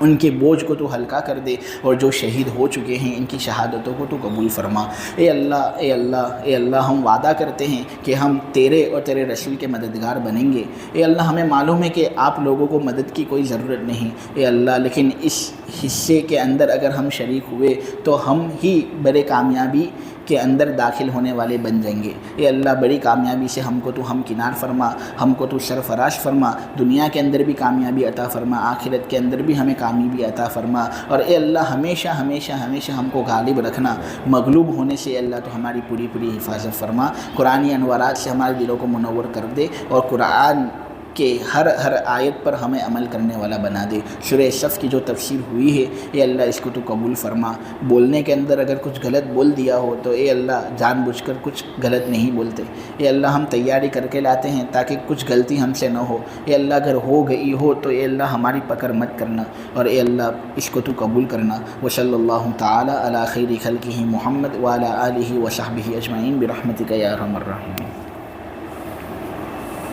ان کے بوجھ کو تو ہلکا کر دے، اور جو شہید ہو چکے ہیں ان کی شہادتوں کو تو قبول فرما۔ اے اللہ ہم وعدہ کرتے ہیں کہ ہم تیرے اور تیرے رسول کے مددگار بنیں گے۔ اے اللہ ہمیں معلوم ہے کہ آپ لوگوں کو مدد کی کوئی ضرورت نہیں اے اللہ، لیکن اس حصے کے اندر اگر ہم شریک ہوئے تو ہم ہی بڑے کامیابی کے اندر داخل ہونے والے بن جائیں گے۔ اے اللہ بڑی کامیابی سے ہم کو تو ہمکنار فرما، ہم کو تو سرفراز فرما، دنیا کے اندر بھی کامیابی عطا فرما، آخرت کے اندر بھی ہمیں کامیابی عطا فرما، اور اے اللہ ہمیشہ ہمیشہ ہمیشہ ہم کو غالب رکھنا، مغلوب ہونے سے اے اللہ تو ہماری پوری پوری حفاظت فرما، قرآنی انوارات سے ہمارے دلوں کو منور کر دے، اور قرآن کہ ہر آیت پر ہمیں عمل کرنے والا بنا دے۔ سورہ صف کی جو تفسیر ہوئی ہے اے اللہ اس کو تو قبول فرما، بولنے کے اندر اگر کچھ غلط بول دیا ہو تو اے اللہ جان بوجھ کر کچھ غلط نہیں بولتے، اے اللہ ہم تیاری کر کے لاتے ہیں تاکہ کچھ غلطی ہم سے نہ ہو، اے اللہ اگر ہو گئی ہو تو اے اللہ ہماری پکڑ مت کرنا، اور اے اللہ اس کو تو قبول کرنا۔ وصلی اللہ تعالی علی خیر خلقہ محمد وعلی آلہ وصحبہ اجمعین برحمتک یا ارحم الراحمین۔